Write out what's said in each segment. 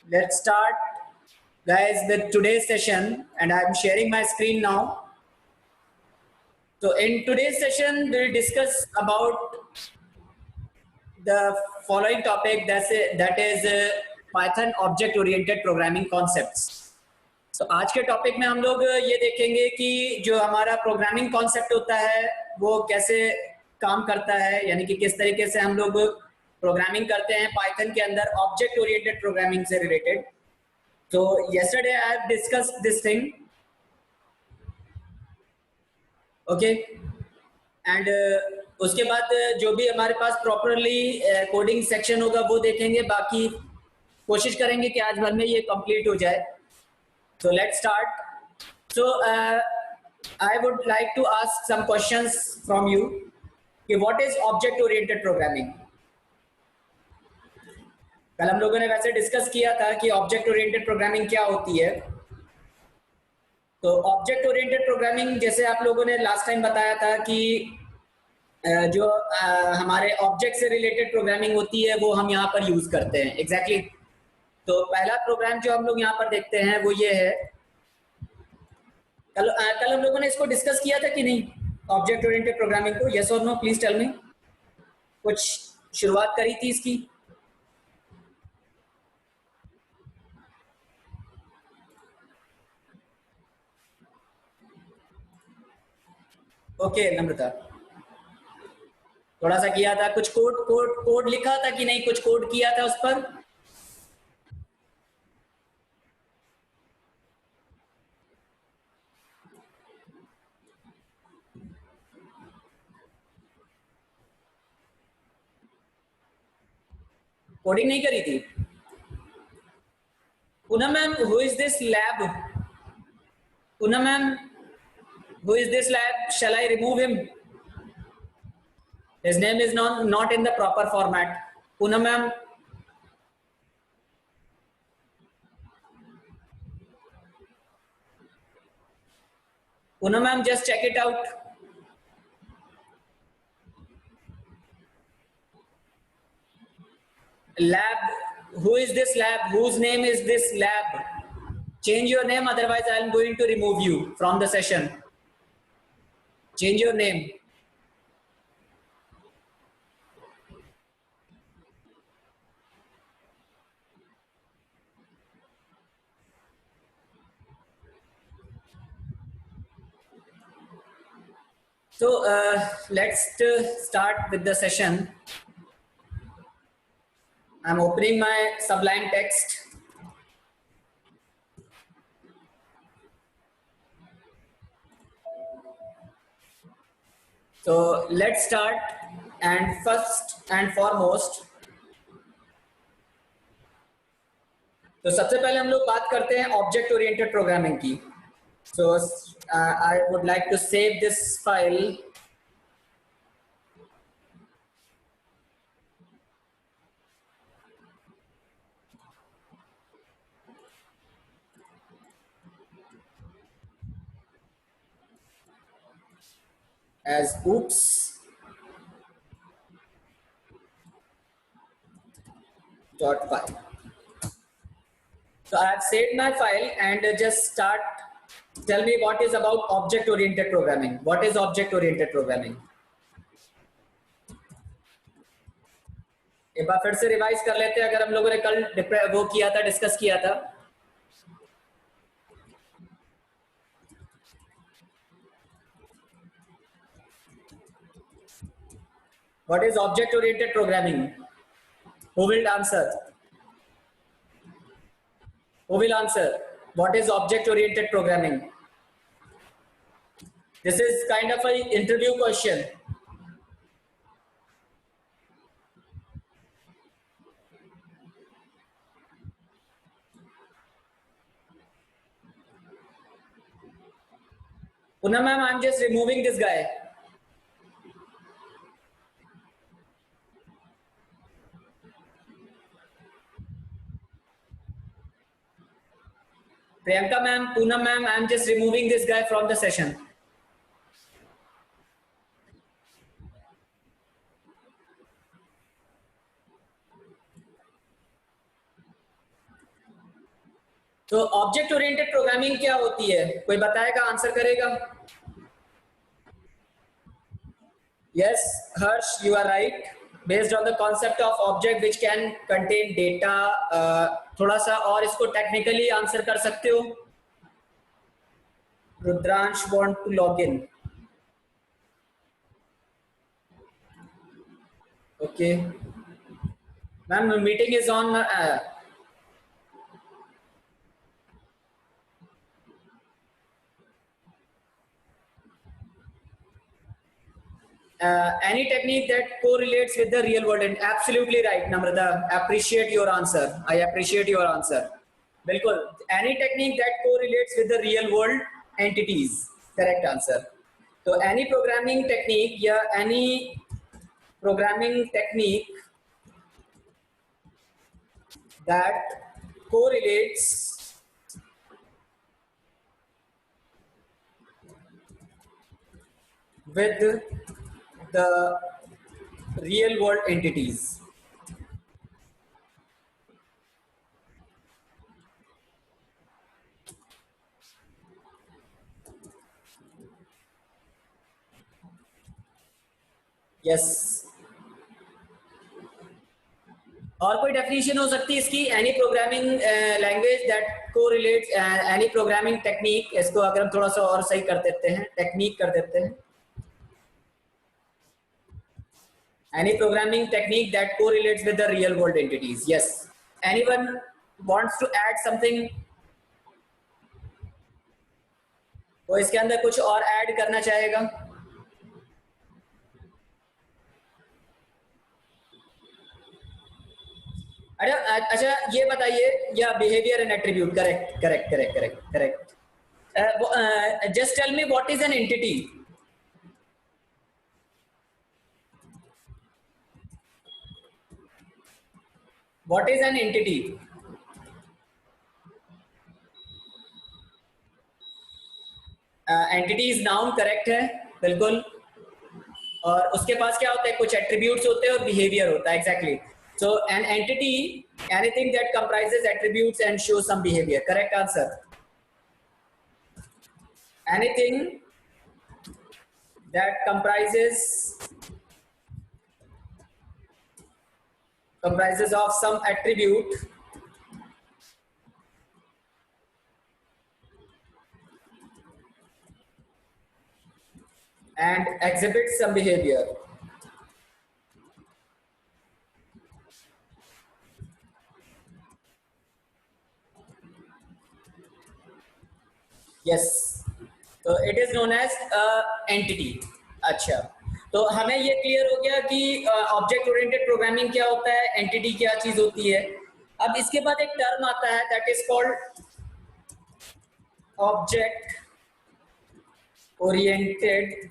Let's start, guys, with today's session, and I'm sharing my screen now. So, in today's session, we'll discuss about the following topic that is Python object-oriented programming concepts. तो आज के topic में हम लोग ये देखेंगे कि जो हमारा प्रोग्रामिंग कॉन्सेप्ट होता है वो कैसे काम करता है, यानी कि किस तरीके से हम लोग प्रोग्रामिंग करते हैं पाइथन के अंदर ऑब्जेक्ट ओरिएंटेड प्रोग्रामिंग से related. So yesterday I have discussed this thing. Okay. And उसके बाद जो भी हमारे पास प्रॉपरली कोडिंग सेक्शन होगा वो देखेंगे. बाकी कोशिश करेंगे कि आज भर में ये कंप्लीट हो जाए. So let's start. So I would like to ask some questions from you. कि what is object oriented programming? कल हम लोगों ने वैसे डिस्कस किया था कि ऑब्जेक्ट ओरिएंटेड प्रोग्रामिंग क्या होती है. तो ऑब्जेक्ट ओरिएंटेड प्रोग्रामिंग जैसे आप लोगों ने लास्ट टाइम बताया था कि जो हमारे ऑब्जेक्ट से रिलेटेड प्रोग्रामिंग होती है वो हम यहाँ पर यूज करते हैं. एग्जैक्टली. तो पहला प्रोग्राम जो हम लोग यहाँ पर देखते हैं वो ये है. कल हम लोगों ने इसको डिस्कस किया था कि नहीं, ऑब्जेक्ट ओरिएंटेड प्रोग्रामिंग को? यस और नो, प्लीज टेल मी. कुछ शुरुआत करी थी इसकी? ओके नम्रता, थोड़ा सा किया था. कुछ कोड कोड कोड लिखा था कि नहीं? कुछ कोड किया था उस पर? कोडिंग नहीं करी थी? Poonam ma'am, who is this lab? Poonam ma'am, who is this lab? Shall I remove him? His name is not in the proper format. Poonam ma'am. Poonam ma'am, just check it out. Lab. Who is this lab? Whose name is this lab? Change your name, otherwise I am going to remove you from the session. Change your name. So let's start with the session. I'm opening my Sublime Text. So let's start, and first and foremost, तो सबसे पहले हम लोग बात करते हैं object oriented programming की. So I would like to save this file. As oops. .py. So I have saved my file and just start. Tell me what is about object oriented programming. What is object oriented programming? एक बार फिर से revise कर लेते हैं, अगर हम लोगों ने कल वो किया था, डिस्कस किया था. What is object oriented programming? Who will answer? Who will answer? What is object oriented programming? This is kind of an interview question. Poonam ma'am, I'm just removing this guy. Priyanka ma'am, Poonam ma'am, I'm just removing this guy from the session. तो object oriented programming क्या होती है, कोई बताएगा, answer करेगा? Yes, Harsh, you are right. Based on the concept of object which can contain data, थोड़ा सा और इसको टेक्निकली आंसर कर सकते हो? Rudransh want to log in. Okay. Ma'am, meeting is on. Any technique that correlates with the real world, and absolutely right, Namrata. Appreciate your answer. I appreciate your answer. Bilkul. Any technique that correlates with the real world entities. Correct answer. So any programming technique, yeah, any programming technique that correlates with the real world entities. Yes. और कोई definition हो सकती है इसकी? Any programming language that correlates, any programming technique, इसको अगर हम थोड़ा सा और सही कर देते हैं, टेक्निक कर देते हैं, any programming technique that correlates with the real world entities. Yes, anyone wants to add something? वो इसके अंदर कुछ और ऐड करना चाहेगा? अच्छा ये बताइए, या behaviour and attribute. Correct correct correct correct correct. Just tell me what is an entity. What is an entity? Entity is noun. Correct है, बिल्कुल. और उसके पास क्या होता है, कुछ एट्रीब्यूट्स होते हैं और बिहेवियर होता है. Exactly. So an entity, anything that comprises attributes and shows some behavior. Correct answer. Anything that comprises of some attribute and exhibits some behavior. Yes, तो it is known as entity. अच्छा, तो हमें ये clear हो गया कि object oriented programming क्या होता है, एंटिटी क्या चीज होती है. अब इसके बाद एक टर्म आता है that is called object oriented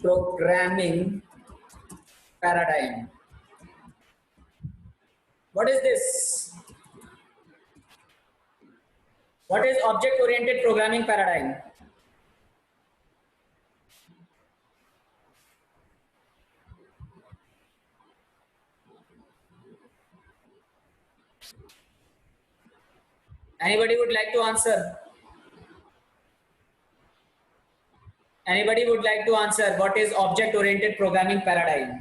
programming paradigm. What is this? What is object-oriented programming paradigm? Anybody would like to answer? Anybody would like to answer what is object-oriented programming paradigm?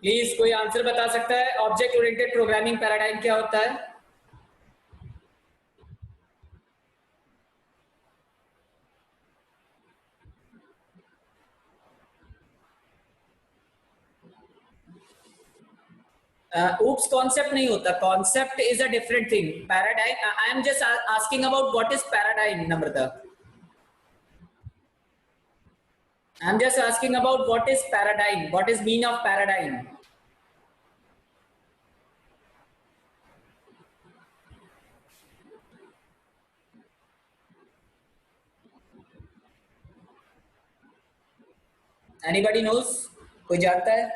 Please कोई answer बता सकता है, object oriented programming paradigm क्या होता है? oops, concept नहीं होता. Concept is a different thing. Paradigm, I am just asking about what is paradigm, Namrata. I'm just asking about what is paradigm, what is mean of paradigm. Anybody knows? कोई जानता है?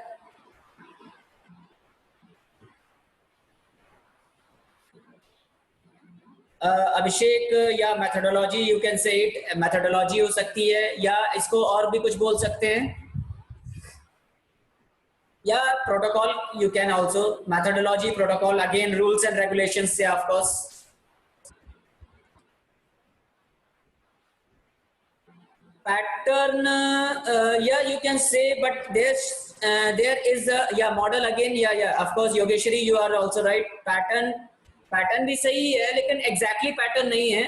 अभिषेक, या methodology, you can say it, methodology हो सकती है, या इसको और भी कुछ बोल सकते हैं, या protocol, you can also, methodology, protocol, again rules and regulations से of course. Pattern, yeah, you can say, but there is a, yeah, model again, yeah, of course, Yogeshwari, you are also right. Pattern भी सही है, लेकिन exactly pattern नहीं है.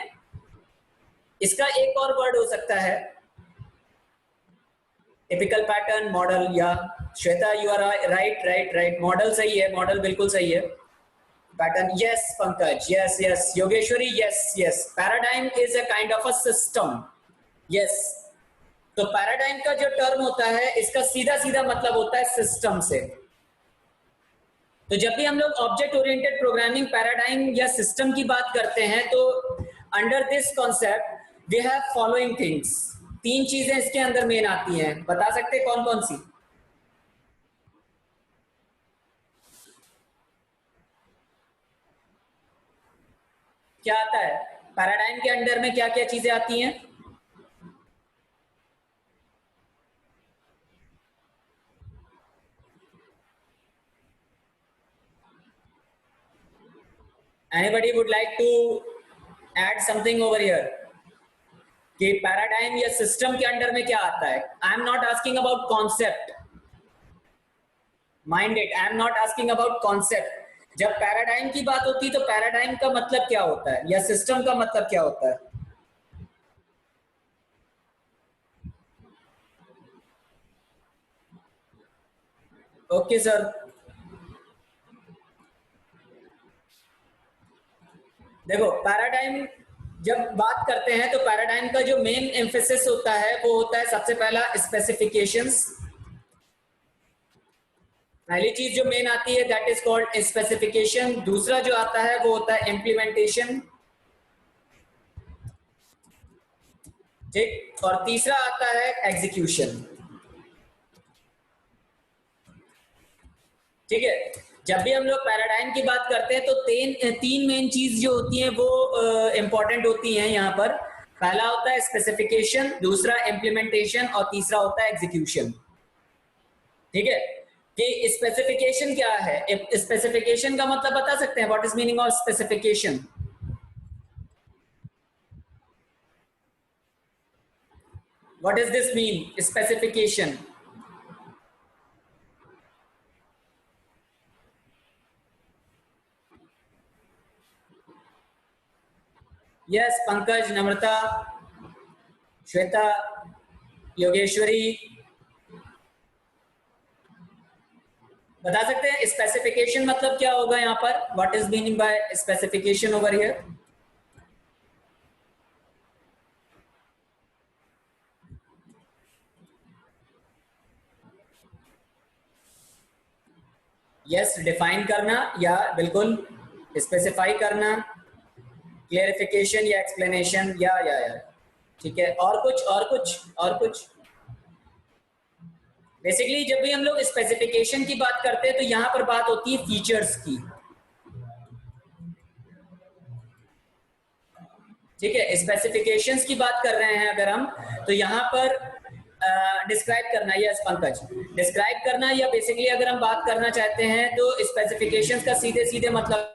इसका एक और word हो सकता है, typical pattern, model, yeah. Shweta, you are right. Model सही है, model बिल्कुल सही है. Pattern, yes, Pankaj, yes. Yogeshwari, yes. Paradigm is a kind of a system. Yes. तो पैराडाइम का जो टर्म होता है, इसका सीधा सीधा मतलब होता है सिस्टम से. तो जब भी हम लोग ऑब्जेक्ट ओरिएंटेड प्रोग्रामिंग पैराडाइम या सिस्टम की बात करते हैं, तो under this concept we have following things. 3 चीजें इसके अंदर मेन आती हैं. बता सकते कौन कौन सी? क्या आता है पैराडाइम के अंडर में? क्या क्या चीजें आती हैं? Anybody would like to add something over here? कि पैराडाइम या सिस्टम के अंडर में क्या आता है? I am not asking about concept, mind it, I am not asking about concept. जब पैराडाइम की बात होती है तो पैराडाइम का मतलब क्या होता है, या सिस्टम का मतलब क्या होता है? Okay sir. देखो, पैराडाइम जब बात करते हैं तो पैराडाइम का जो मेन एम्फेसिस होता है वो होता है सबसे पहला स्पेसिफिकेशंस. पहली चीज जो मेन आती है दैट इज कॉल्ड स्पेसिफिकेशन. दूसरा जो आता है वो होता है इम्प्लीमेंटेशन. ठीक. और तीसरा आता है एग्जीक्यूशन. ठीक है. जब भी हम लोग पैराडाइम की बात करते हैं तो तीन मेन चीज जो होती हैं वो इंपॉर्टेंट होती हैं यहाँ पर. पहला होता है स्पेसिफिकेशन, दूसरा इम्प्लीमेंटेशन, और तीसरा होता है एग्जीक्यूशन. ठीक है. कि स्पेसिफिकेशन क्या है? स्पेसिफिकेशन का मतलब बता सकते हैं? What is meaning of specification? What is this mean specification? Yes, Pankaj, Namrata, Shweta, Yogeshwari, बता सकते हैं स्पेसिफिकेशन मतलब क्या होगा यहाँ पर? What is meaning by specification over here? Yes, define करना, या बिल्कुल स्पेसिफाई करना, क्लियरिफिकेशन या एक्सप्लेनेशन, या ठीक है. और कुछ बेसिकली जब भी हम लोग स्पेसिफिकेशन की बात करते हैं तो यहां पर बात होती है फीचर्स की. ठीक है. स्पेसिफिकेशंस की बात कर रहे हैं अगर हम, तो यहां पर डिस्क्राइब करना, यस पंकज, डिस्क्राइब करना, या बेसिकली अगर हम बात करना चाहते हैं तो स्पेसिफिकेशंस का सीधे सीधे मतलब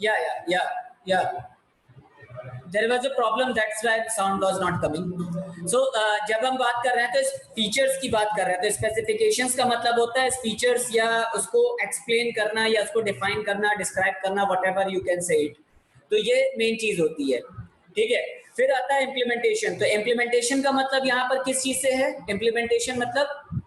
या there was a problem, that's why sound was not coming. So जब हम बात कर रहे हैं तो फीचर्स की बात कर रहे हैं, तो स्पेसिफिकेशंस का मतलब होता है फीचर्स या उसको एक्सप्लेन करना या उसको डिफाइन करना, डिस्क्राइब करना, whatever you can say it. तो ये मेन चीज होती है. ठीक है. फिर आता है इम्प्लीमेंटेशन. तो इम्प्लीमेंटेशन का मतलब यहाँ पर किस चीज से है? इम्प्लीमेंटेशन मतलब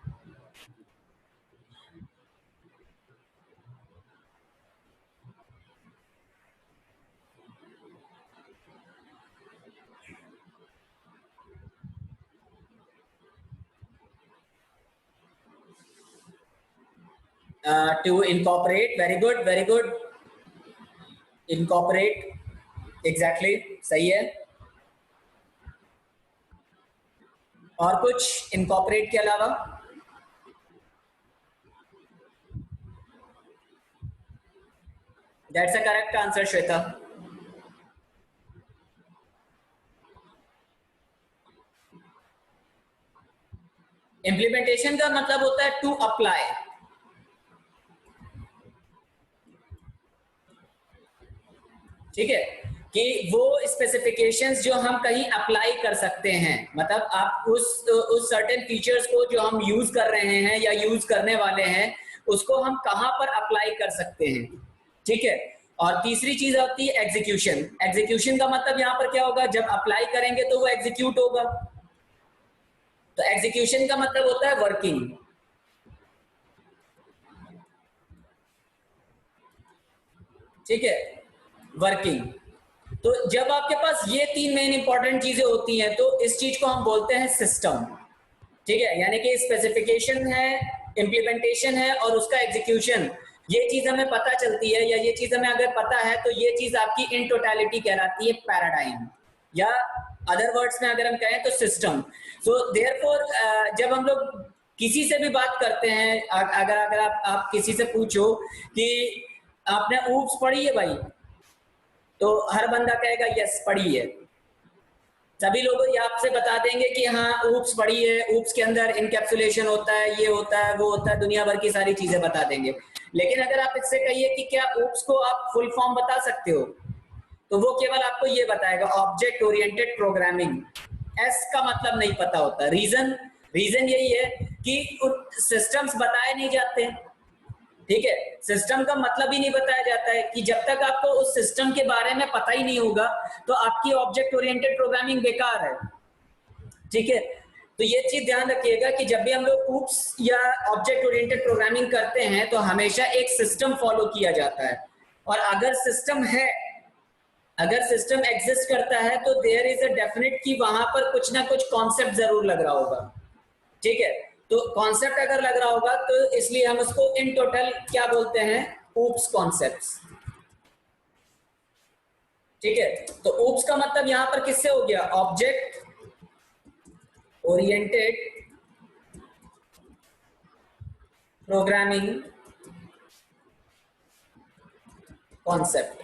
to incorporate. Very good, very good. Incorporate, exactly, सही है. और कुछ incorporate के अलावा? That's a correct answer, Shweta. Implementation का मतलब होता है to apply. ठीक है, कि वो स्पेसिफिकेशंस जो हम कहीं अप्लाई कर सकते हैं, मतलब आप उस सर्टेन फीचर्स को जो हम यूज कर रहे हैं या यूज करने वाले हैं उसको हम कहां पर अप्लाई कर सकते हैं. ठीक है. और तीसरी चीज होती है एग्जीक्यूशन. एग्जीक्यूशन का मतलब यहां पर क्या होगा? जब अप्लाई करेंगे तो वो एग्जीक्यूट होगा. तो एग्जीक्यूशन का मतलब होता है वर्किंग. ठीक है, वर्किंग. तो जब आपके पास ये तीन मेन इंपॉर्टेंट चीजें होती हैं तो इस चीज को हम बोलते हैं सिस्टम. ठीक है, यानी कि स्पेसिफिकेशन है, इम्प्लीमेंटेशन है और उसका एग्जीक्यूशन. ये चीज हमें पता चलती है या ये चीज हमें अगर पता है तो ये चीज आपकी इन टोटलिटी कहलाती है पैराडाइम, या अदर वर्ड्स में अगर हम कहें तो सिस्टम. सो देयरफॉर जब हम लोग किसी से भी बात करते हैं, अगर आप किसी से पूछो कि आपने ऊप्स पढ़ी है भाई, तो हर बंदा कहेगा यस पढ़ी है. सभी लोग ये आपसे बता देंगे कि हाँ ऊप्स पढ़ी है, ऊप्स के अंदर इनकैप्सुलेशन होता है, ये होता है, वो होता है, दुनिया भर की सारी चीजें बता देंगे. लेकिन अगर आप इससे कहिए कि क्या ऊप्स को आप फुल फॉर्म बता सकते हो, तो वो केवल आपको ये बताएगा ऑब्जेक्ट ओरिएंटेड प्रोग्रामिंग. एस का मतलब नहीं पता होता. रीजन यही है कि सिस्टम्स बताए नहीं जाते. ठीक है, सिस्टम का मतलब ही नहीं बताया जाता है कि जब तक आपको उस सिस्टम के बारे में पता ही नहीं होगा तो आपकी ऑब्जेक्ट ओरिएंटेड प्रोग्रामिंग बेकार है. ठीक है, तो ये चीज ध्यान रखिएगा कि जब भी हम लोग ऊप्स या ऑब्जेक्ट ओरिएंटेड प्रोग्रामिंग करते हैं तो हमेशा एक सिस्टम फॉलो किया जाता है. और अगर सिस्टम एग्जिस्ट करता है तो देयर इज अ डेफिनेट कि वहां पर कुछ ना कुछ कॉन्सेप्ट जरूर लग रहा होगा. ठीक है, तो कॉन्सेप्ट अगर लग रहा होगा तो इसलिए हम उसको इन टोटल क्या बोलते हैं? Oops concepts. ठीक है, तो ऊप्स का मतलब यहां पर किससे हो गया? Object oriented programming concept.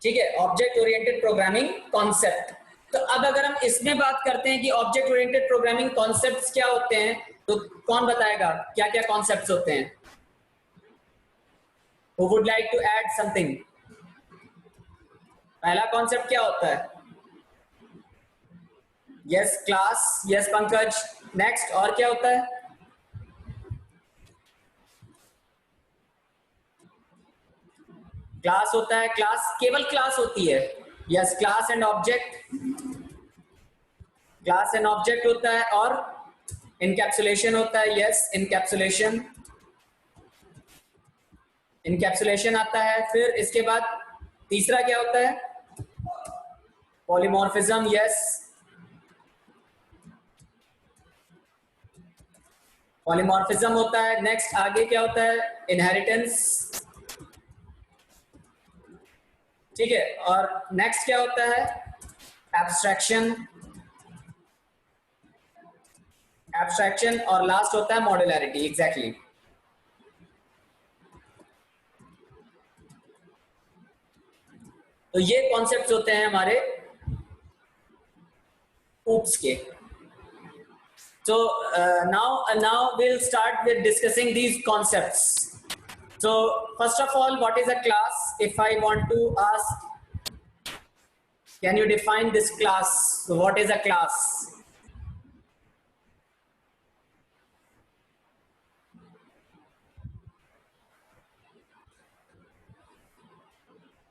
ठीक है, ऑब्जेक्ट ओरिएंटेड प्रोग्रामिंग कॉन्सेप्ट. तो अब अगर हम इसमें बात करते हैं कि ऑब्जेक्ट ओरिएंटेड प्रोग्रामिंग कॉन्सेप्ट्स क्या होते हैं, तो कौन बताएगा क्या क्या कॉन्सेप्ट्स होते हैं? Who would like to add something? पहला कॉन्सेप्ट क्या होता है? Yes class, yes Pankaj. Next, और क्या होता है? क्लास होता है. क्लास केवल क्लास होती है. Yes, class and object. Class and object होता है. और इनकैप्सुलेशन होता है. Yes, encapsulation. इनकैप्सुलेशन आता है. फिर इसके बाद तीसरा क्या होता है? पॉलीमॉर्फिज्म. यस, पॉलीमॉर्फिज्म होता है. नेक्स्ट आगे क्या होता है? इनहेरिटेंस. ठीक है, और नेक्स्ट क्या होता है? एब्स्ट्रैक्शन. एब्स्ट्रैक्शन. और लास्ट होता है मॉड्यूलैरिटी. एग्जैक्टली. तो ये कॉन्सेप्ट्स होते हैं हमारे ऊप्स के. So now we'll start with discussing these concepts. So first of all, what is a class? If I want to ask Can you define this class? So what is a class?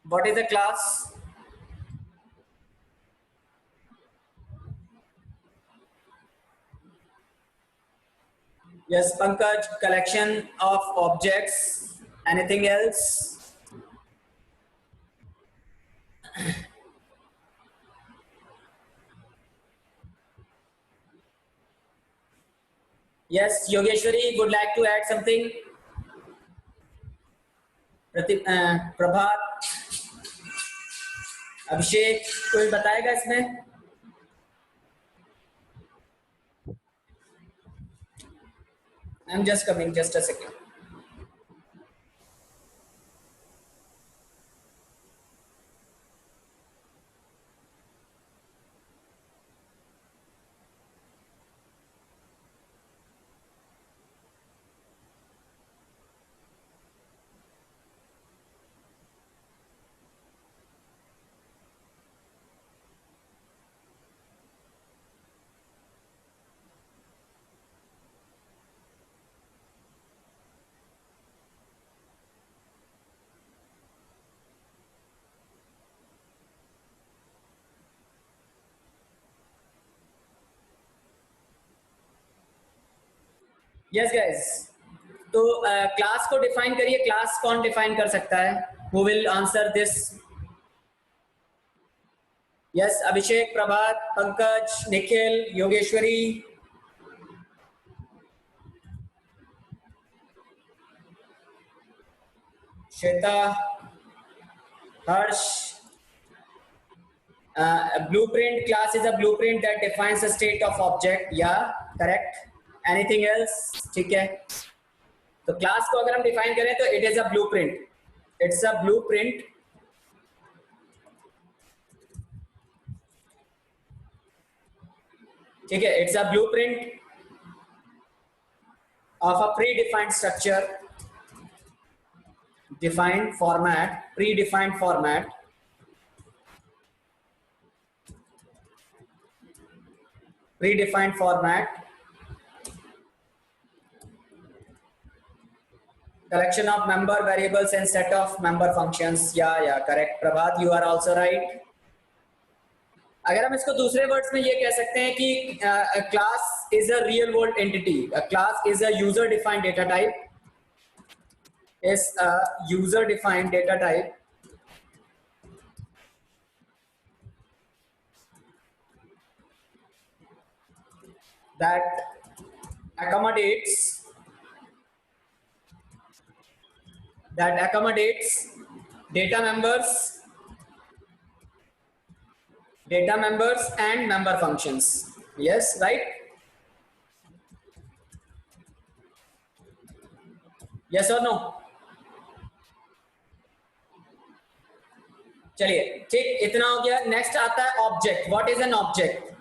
What is a class? Yes, Pankaj, collection of objects. Anything else? Yes, Yogeshwari would like to add something. प्रभात, अभिषेक कोई बताएगा इसमें? I'm just coming, just a second. Yes guys, तो class को define करिए. Class कौन define कर सकता है? Who will answer this? Yes, Abhishek, Prabhat, Pankaj, Nikhil, Yogeshwari. Shweta, Harsh. A blueprint class is a blueprint that defines the state of object. Yeah, correct. Anything else? ठीक है. तो क्लास को अगर हम डिफाइन करें तो it is a blueprint. It's a blueprint. ठीक है. It's a blueprint of a predefined structure, defined format, predefined format, predefined format, collection of member variables and set of member functions. Yeah, correct. Prabhat, you are also right. अगर हम इसको दूसरे words में ये कह सकते हैं कि class is a real world entity. Class is a user defined data type. is a user defined data type that accommodates data members and member functions. Yes, right? Yes or no? चलिए ठीक, इतना हो गया. Next आता है object. What is an object?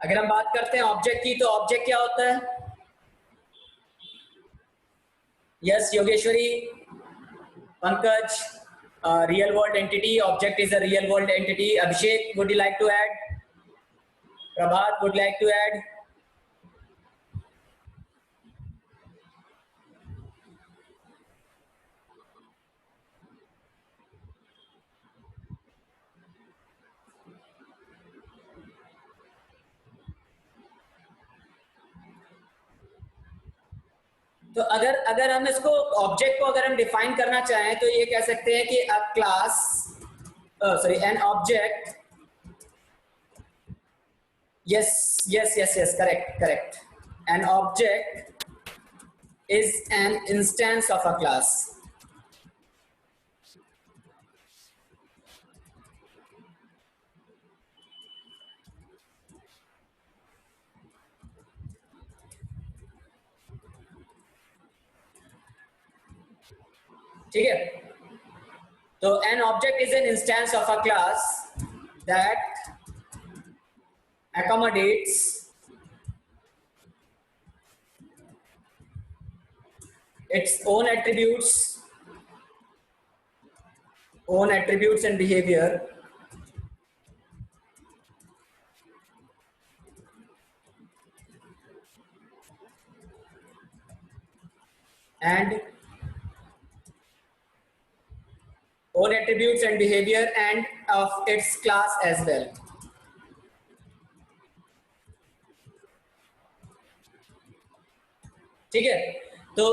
अगर हम बात करते हैं ऑब्जेक्ट की, तो ऑब्जेक्ट क्या होता है? Yes, Yogeshwari, Pankaj, real world entity. Object is a real world entity. Abhishek, would you like to add? Prabhat, would like to add? तो अगर हम इसको ऑब्जेक्ट को अगर हम डिफाइन करना चाहें तो ये कह सकते हैं कि अ class, sorry, an object. yes, correct. An object is an instance of a class. ठीक है. तो an object is an instance of a class that accommodates its own attributes, own attributes and behavior, and own attributes and behavior and of its class as well. ठीक है, तो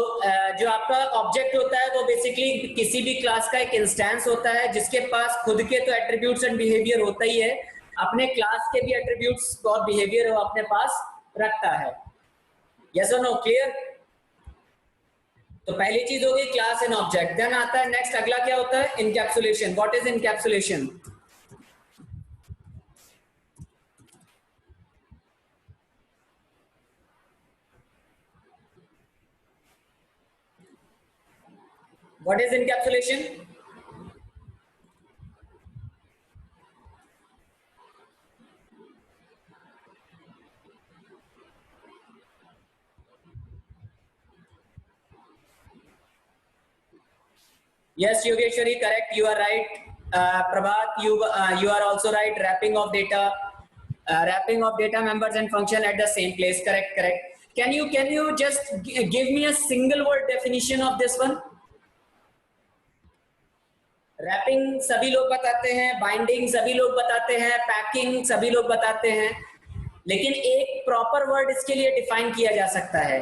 जो आपका object होता है वो बेसिकली किसी भी क्लास का एक इंस्टेंस होता है जिसके पास खुद के तो एट्रीब्यूट्स एंड बिहेवियर होता ही है, अपने क्लास के भी एट्रीब्यूट्स और बिहेवियर वो अपने पास रखता है. यस और नो, क्लियर? तो पहली चीज हो गई क्लास एंड ऑब्जेक्ट. देन आता है नेक्स्ट, अगला क्या होता है? Encapsulation. What is encapsulation? What is encapsulation? Yes, Yogeshwari, correct. You are right. Prabhat, you are also right. Wrapping of data members and function at the same place. Correct, correct. Can you just give me a single word definition of this one? Wrapping सभी लोग बताते हैं, binding सभी लोग बताते हैं, packing सभी लोग बताते हैं, लेकिन एक प्रॉपर वर्ड इसके लिए डिफाइन किया जा सकता है.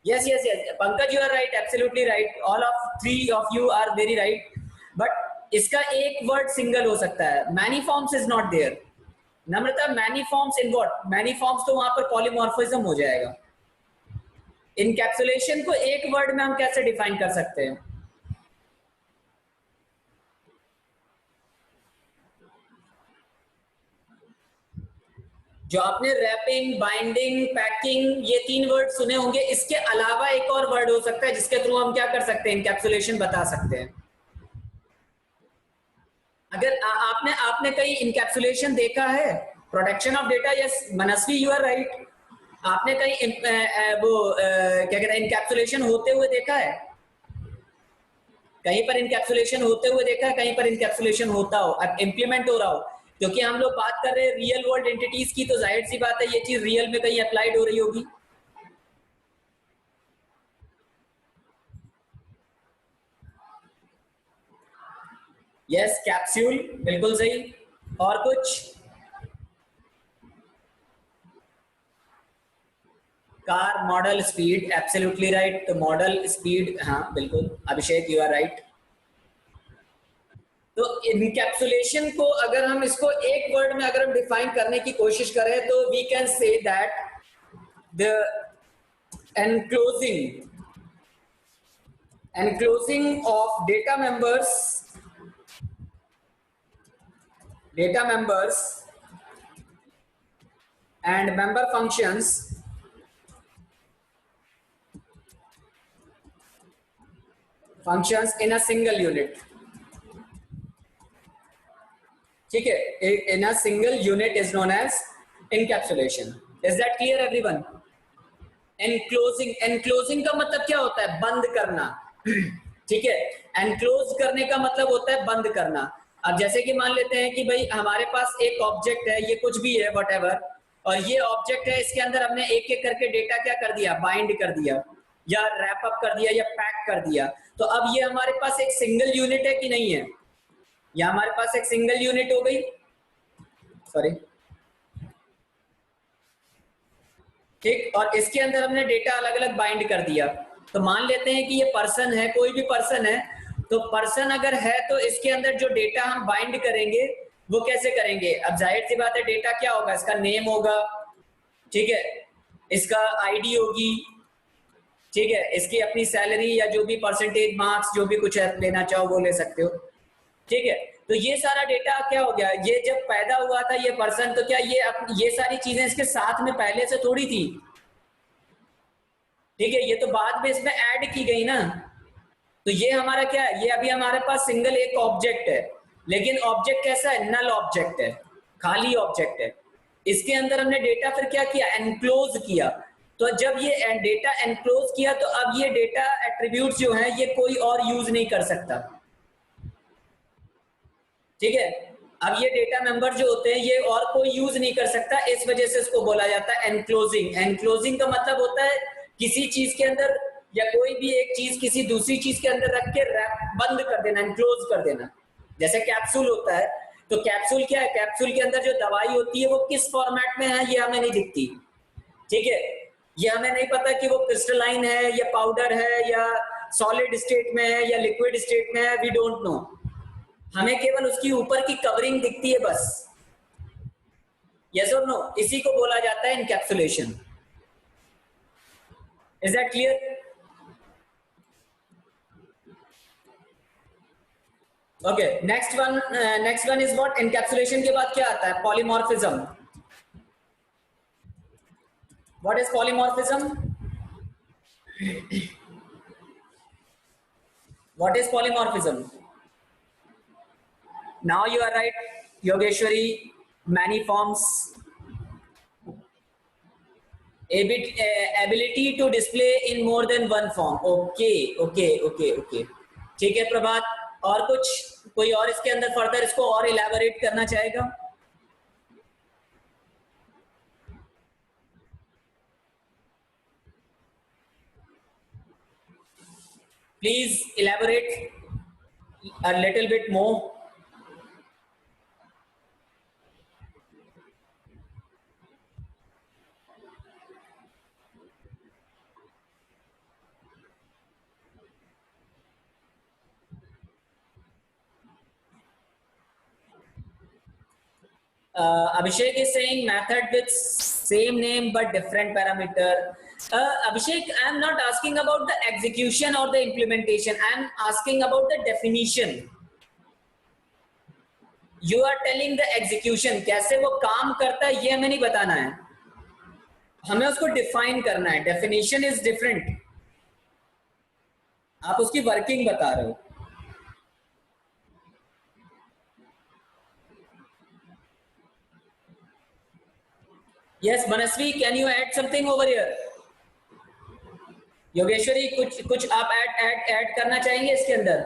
Yes yes yes Pankaj, you are right, absolutely right. All of three of you are very right. But इसका एक वर्ड सिंगल हो सकता है. Many forms is not there. Namrata, many forms in what? Many forms तो वहां पर पॉलीमॉर्फिज्म हो जाएगा. इनकैप्सुलेशन को एक वर्ड में हम कैसे डिफाइन कर सकते हैं? जो आपने रैपिंग, बाइंडिंग, पैकिंग ये तीन वर्ड सुने होंगे, इसके अलावा एक और वर्ड हो सकता है जिसके थ्रू हम क्या कर सकते हैं? इनकैप्सुलेशन बता सकते हैं. अगर आपने कहीं इनकैप्सुलेशन देखा है? Protection of data. Yes Manasvi, you are right. आपने कहीं क्या कहते हैं इनकैप्सुलेशन होते हुए देखा है? कहीं पर इनकैप्सुलेशन होते हुए देखा है, कहीं पर इनकैप्सुलेशन होता हो, इम्प्लीमेंट हो रहा हो? क्योंकि हम लोग बात कर रहे हैं रियल वर्ल्ड एंटिटीज की, तो जाहिर सी बात है ये चीज रियल में कहीं अप्लाइड हो रही होगी. यस, कैप्सूल, बिल्कुल सही. और कुछ? Car, model, speed, absolutely right. तो मॉडल, स्पीड, हाँ बिल्कुल. अभिषेक, यू आर राइट. तो इनकैप्सुलेशन को अगर हम इसको एक वर्ड में अगर हम डिफाइन करने की कोशिश करें तो we can say that the enclosing of data members and member functions in a single unit. ठीक है, in a single unit is known as encapsulation. Is that clear everyone? enclosing का मतलब क्या होता है? बंद करना. ठीक है, enclose करने का मतलब होता है बंद करना. अब जैसे कि मान लेते हैं कि भाई हमारे पास एक ऑब्जेक्ट है, ये कुछ भी है whatever, और ये ऑब्जेक्ट है, इसके अंदर हमने एक एक करके डेटा क्या कर दिया? बाइंड कर दिया या रैप अप कर दिया या पैक कर दिया. तो अब ये हमारे पास एक सिंगल यूनिट है कि नहीं है? या हमारे पास एक सिंगल यूनिट हो गई. सॉरी, ठीक. और इसके अंदर हमने डेटा अलग अलग बाइंड कर दिया. तो मान लेते हैं कि ये पर्सन है, कोई भी पर्सन है. तो पर्सन अगर है तो इसके अंदर जो डेटा हम बाइंड करेंगे वो कैसे करेंगे? अब जाहिर सी बात है डेटा क्या होगा? इसका नेम होगा, ठीक है, इसका आईडी होगी, ठीक है, इसकी अपनी सैलरी या जो भी परसेंटेज मार्क्स जो भी कुछ है लेना चाहो वो ले सकते हो. ठीक है, तो ये सारा डेटा क्या हो गया? ये जब पैदा हुआ था ये पर्सन, तो क्या ये सारी चीजें इसके साथ में पहले से थोड़ी थी? ठीक है, ये तो बाद में इसमें ऐड की गई ना. तो ये हमारा क्या है? ये अभी हमारे पास सिंगल एक ऑब्जेक्ट है, लेकिन ऑब्जेक्ट कैसा है? नल ऑब्जेक्ट है, खाली ऑब्जेक्ट है. इसके अंदर हमने डेटा फिर क्या किया? एनक्लोज किया. तो जब ये डेटा एनक्लोज किया तो अब ये डेटा एट्रीब्यूट्स जो हैं ये कोई और यूज नहीं कर सकता. ठीक है। अब ये डेटा मेंबर जो होते हैं ये और कोई यूज नहीं कर सकता, इस वजह से इसको बोला जाता है एनक्लोजिंग। एनक्लोजिंग का मतलब होता है किसी चीज के अंदर या कोई भी एक चीज किसी दूसरी चीज के अंदर रख के रैप बंद कर देना, एनक्लोज कर देना। जैसे कैप्सूल होता है, तो कैप्सूल क्या है, कैप्सूल के अंदर जो दवाई होती है वो किस फॉर्मेट में है ये हमें नहीं दिखती, ठीक है। ये हमें नहीं पता कि वो क्रिस्टलाइन है या पाउडर है या सॉलिड स्टेट में है या लिक्विड स्टेट में है, वी डोंट नो। हमें केवल उसकी ऊपर की कवरिंग दिखती है बस। यस और नो, इसी को बोला जाता है encapsulation. Is that clear? Okay, next one is what? Encapsulation के बाद क्या आता है? Polymorphism. What is polymorphism? What is polymorphism? Now you are right Yogeshwari, many forms, ability to display in more than one form. Okay, ठीक है प्रभात। और कुछ, कोई और इसके अंदर फर्दर इसको और इलैबोरेट करना चाहेगा? Please elaborate a little bit more. Abhishek is saying method with same name but different parameter. Abhishek, I am not asking about the execution or the implementation. I am asking about the definition. You are telling the execution, कैसे वो काम करता है ये हमें नहीं बताना है, हमें उसको डिफाइन करना है। डेफिनेशन इज डिफरेंट, आप उसकी वर्किंग बता रहे हो। Yes Manasvi, can you add something over here? Yogeshwari, कुछ आप ऐड करना चाहेंगे इसके अंदर?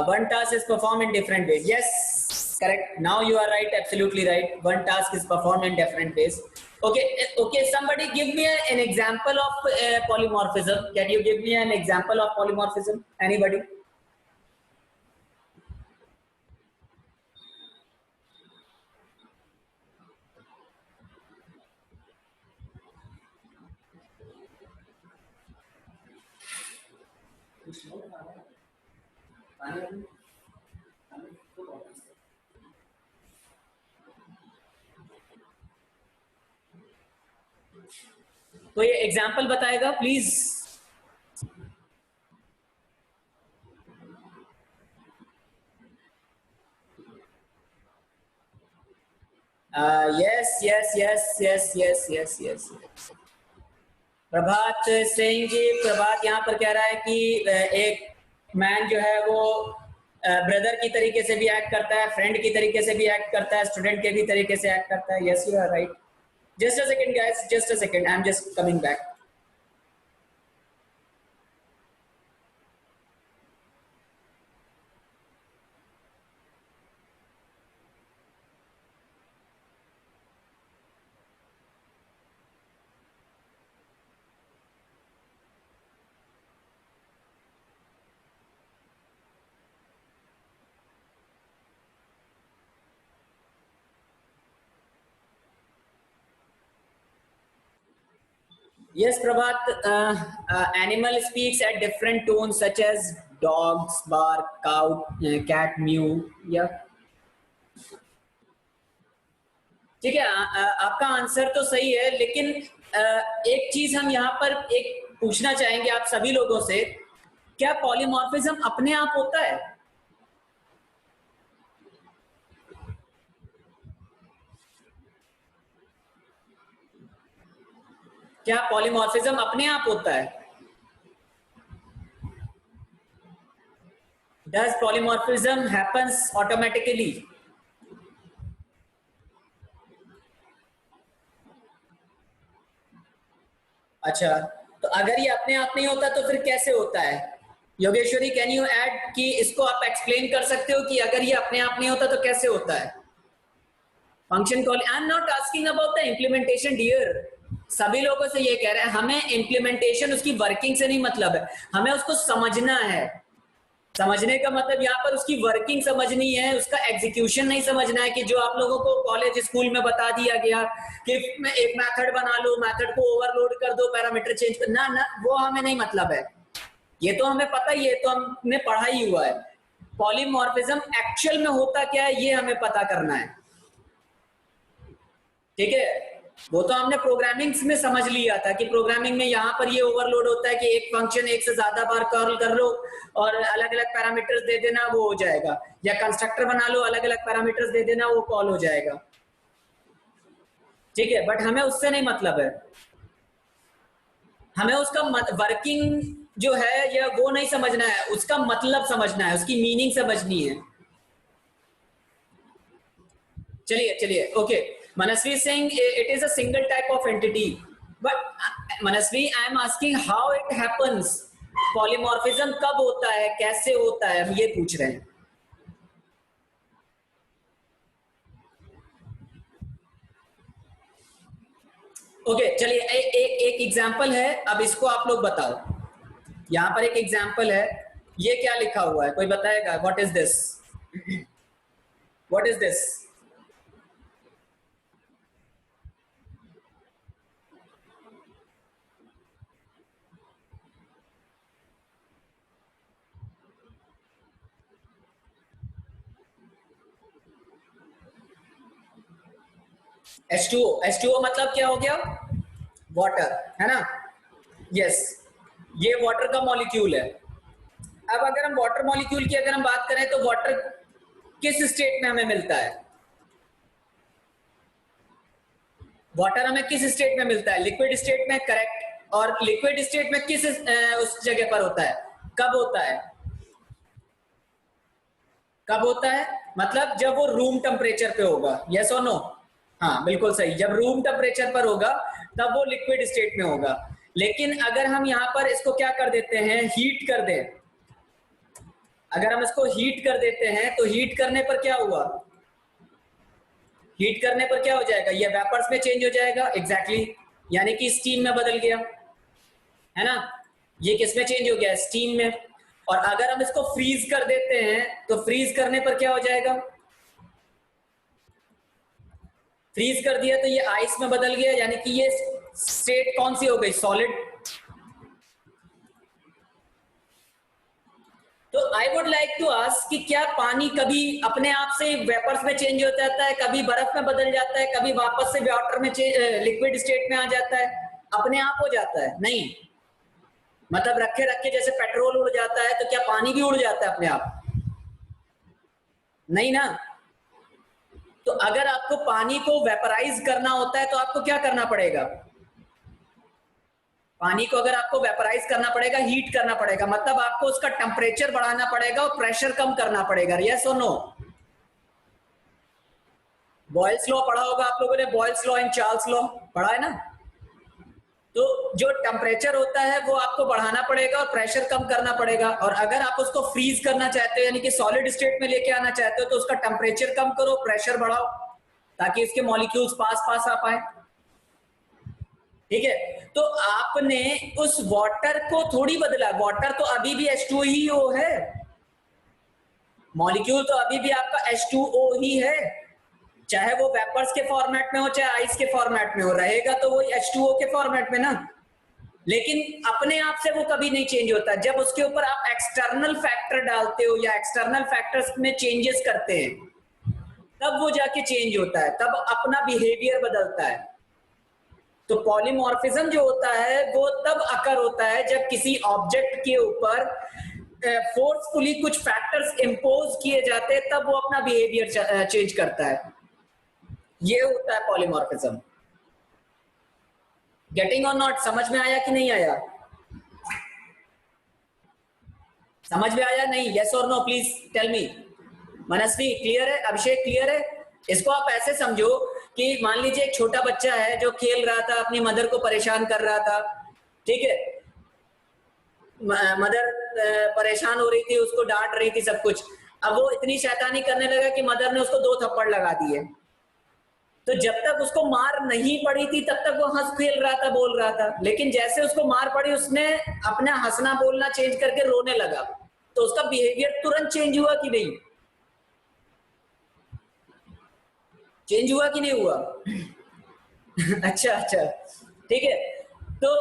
One task is performed in different ways. Yes, correct. Now you are right, absolutely right. One task is performed in different ways. Okay. Somebody give me an example of polymorphism. Can you give me an example of polymorphism? Anybody? कोई example बताएगा please? yes. प्रभात सिंह जी, प्रभात यहाँ पर कह रहा है कि एक man जो है वो ब्रदर की तरीके से भी एक्ट करता है, फ्रेंड की तरीके से भी एक्ट करता है, स्टूडेंट के भी तरीके से एक्ट करता है। Yes, you are right. Just a second guys, just a second, I am just coming back. Yes, Prabhat, animal speaks at different tones such as dogs, bark, cow, cat, mew. Yeah. ठीक है, आपका answer तो सही है, लेकिन एक चीज हम यहाँ पर एक पूछना चाहेंगे आप सभी लोगों से, क्या पॉलीमॉर्फिज्म अपने आप होता है? क्या पॉलीमॉर्फिज्म अपने आप होता है? Does polymorphism happens automatically? अच्छा, तो अगर ये अपने आप नहीं होता तो फिर कैसे होता है? योगेश्वरी, कैन यू ऐड कि इसको आप एक्सप्लेन कर सकते हो कि अगर ये अपने आप नहीं होता तो कैसे होता है? Function call, I am not asking about the implementation dear, सभी लोगों से ये कह रहे हैं, हमें इम्प्लीमेंटेशन उसकी वर्किंग से नहीं मतलब है, हमें उसको समझना है। समझने का मतलब यहाँ पर उसकी वर्किंग समझनी है, उसका एग्जीक्यूशन नहीं समझना है कि जो आप लोगों को कॉलेज स्कूल में बता दिया गया कि एक मेथड बना लो, मेथड को ओवरलोड कर दो, पैरामीटर चेंज कर, ना ना, वो हमें नहीं मतलब है। ये तो हमें पता ही है, तो हमने पढ़ा ही हुआ है। पॉलीमॉर्फिज्म एक्चुअल में होता क्या है ये हमें पता करना है, ठीक है? वो तो हमने प्रोग्रामिंग में समझ लिया था कि प्रोग्रामिंग में यहाँ पर ये ओवरलोड होता है कि एक फंक्शन एक से ज्यादा बार कॉल कर लो और अलग अलग पैरामीटर्स दे देना, वो हो जाएगा, या कंस्ट्रक्टर बना लो, अलग अलग पैरामीटर्स दे देना, वो कॉल हो जाएगा, ठीक है? बट हमें उससे नहीं मतलब है, हमें उसका वर्किंग जो है या वो नहीं समझना है, उसका मतलब समझना है, उसकी मीनिंग समझनी है। चलिए चलिए, okay. Manasvi is saying it is a single type of entity, but Manasvi, I am asking how it happens. Polymorphism कब होता है, कैसे होता है, हम ये पूछ रहे हैं। ओके, चलिए एक एग्जाम्पल है, अब इसको आप लोग बताओ। यहाँ पर एक एग्जाम्पल है, ये क्या लिखा हुआ है, कोई बताएगा? What is this? What is this? H2O, H2O मतलब क्या हो गया? वाटर, है ना? यस, ये वाटर का मॉलिक्यूल है। अब अगर हम वाटर मॉलिक्यूल की अगर हम बात करें तो वाटर किस स्टेट में हमें मिलता है? वाटर हमें किस स्टेट में मिलता है? लिक्विड स्टेट में, करेक्ट। और लिक्विड स्टेट में किस उस जगह पर होता है, कब होता है? कब होता है मतलब जब वो रूम टेम्परेचर पे होगा, यस और नो? हाँ बिल्कुल सही, जब रूम टेम्परेचर पर होगा तब वो लिक्विड स्टेट में होगा। लेकिन अगर हम यहाँ पर इसको क्या कर देते हैं, हीट कर दें, अगर हम इसको हीट कर देते हैं तो हीट करने पर क्या हुआ? हीट करने पर क्या हो जाएगा? ये वेपर्स में चेंज हो जाएगा, एग्जैक्टली, यानी कि स्टीम में बदल गया, है ना? ये किस में चेंज हो गया? स्टीम में। और अगर हम इसको फ्रीज कर देते हैं तो फ्रीज करने पर क्या हो जाएगा? फ्रीज कर दिया तो ये आइस में बदल गया, यानी कि ये स्टेट कौन सी हो गई? सॉलिड। तो I would like to ask कि क्या पानी कभी अपने आप से वेपर्स में चेंज हो जाता है, कभी बर्फ में बदल जाता है, कभी वापस से वाटर में लिक्विड स्टेट में आ जाता है? अपने आप हो जाता है? नहीं। मतलब रखे रखे जैसे पेट्रोल उड़ जाता है तो क्या पानी भी उड़ जाता है अपने आप? नहीं ना। तो अगर आपको पानी को वेपराइज करना होता है तो आपको क्या करना पड़ेगा? पानी को अगर आपको वेपराइज करना पड़ेगा, हीट करना पड़ेगा, मतलब आपको उसका टेम्परेचर बढ़ाना पड़ेगा और प्रेशर कम करना पड़ेगा, यस और नो? बॉयल्स लॉ पढ़ा होगा आप लोगों ने, Boyle's law and Charles law पढ़ा है ना? तो जो टेम्परेचर होता है वो आपको बढ़ाना पड़ेगा और प्रेशर कम करना पड़ेगा। और अगर आप उसको फ्रीज करना चाहते हो, यानी कि सॉलिड स्टेट में लेके आना चाहते हो, तो उसका टेम्परेचर कम करो, प्रेशर बढ़ाओ, ताकि इसके मॉलिक्यूल्स पास पास आ पाए, ठीक है? तो आपने उस वाटर को थोड़ी बदला, वाटर तो अभी भी H2O है, मॉलिक्यूल तो अभी भी आपका H2O ही है, चाहे वो वेपर्स के फॉर्मेट में हो चाहे आइस के फॉर्मेट में हो, रहेगा तो वो H2O के फॉर्मेट में ना। लेकिन अपने आप से वो कभी नहीं चेंज होता, जब उसके ऊपर आप एक्सटर्नल फैक्टर डालते हो या एक्सटर्नल फैक्टर्स में चेंजेस करते हैं तब वो जाके चेंज होता है, तब अपना बिहेवियर बदलता है। तो पॉलीमॉर्फिज्म जो होता है वो तब अकर होता है जब किसी ऑब्जेक्ट के ऊपर फोर्सफुली कुछ फैक्टर्स इंपोज किए जाते हैं, तब वो अपना बिहेवियर चेंज करता है, ये होता है पॉलीमॉर्फिज्म। गेटिंग और नॉट? समझ में आया कि नहीं आया? समझ में आया नहीं? यस और no please tell me. Manasvi clear है? अभिषेक क्लियर है? इसको आप ऐसे समझो कि मान लीजिए एक छोटा बच्चा है जो खेल रहा था, अपनी मदर को परेशान कर रहा था, ठीक है, मदर परेशान हो रही थी, उसको डांट रही थी सब कुछ। अब वो इतनी शैतानी करने लगा कि मदर ने उसको 2 थप्पड़ लगा दिए। तो जब तक उसको मार नहीं पड़ी थी तब तक वो हंस खेल रहा था, बोल रहा था, लेकिन जैसे उसको मार पड़ी उसने अपना हंसना बोलना चेंज करके रोने लगा। तो उसका बिहेवियर तुरंत चेंज हुआ कि नहीं? चेंज हुआ कि नहीं हुआ? अच्छा अच्छा, ठीक है। तो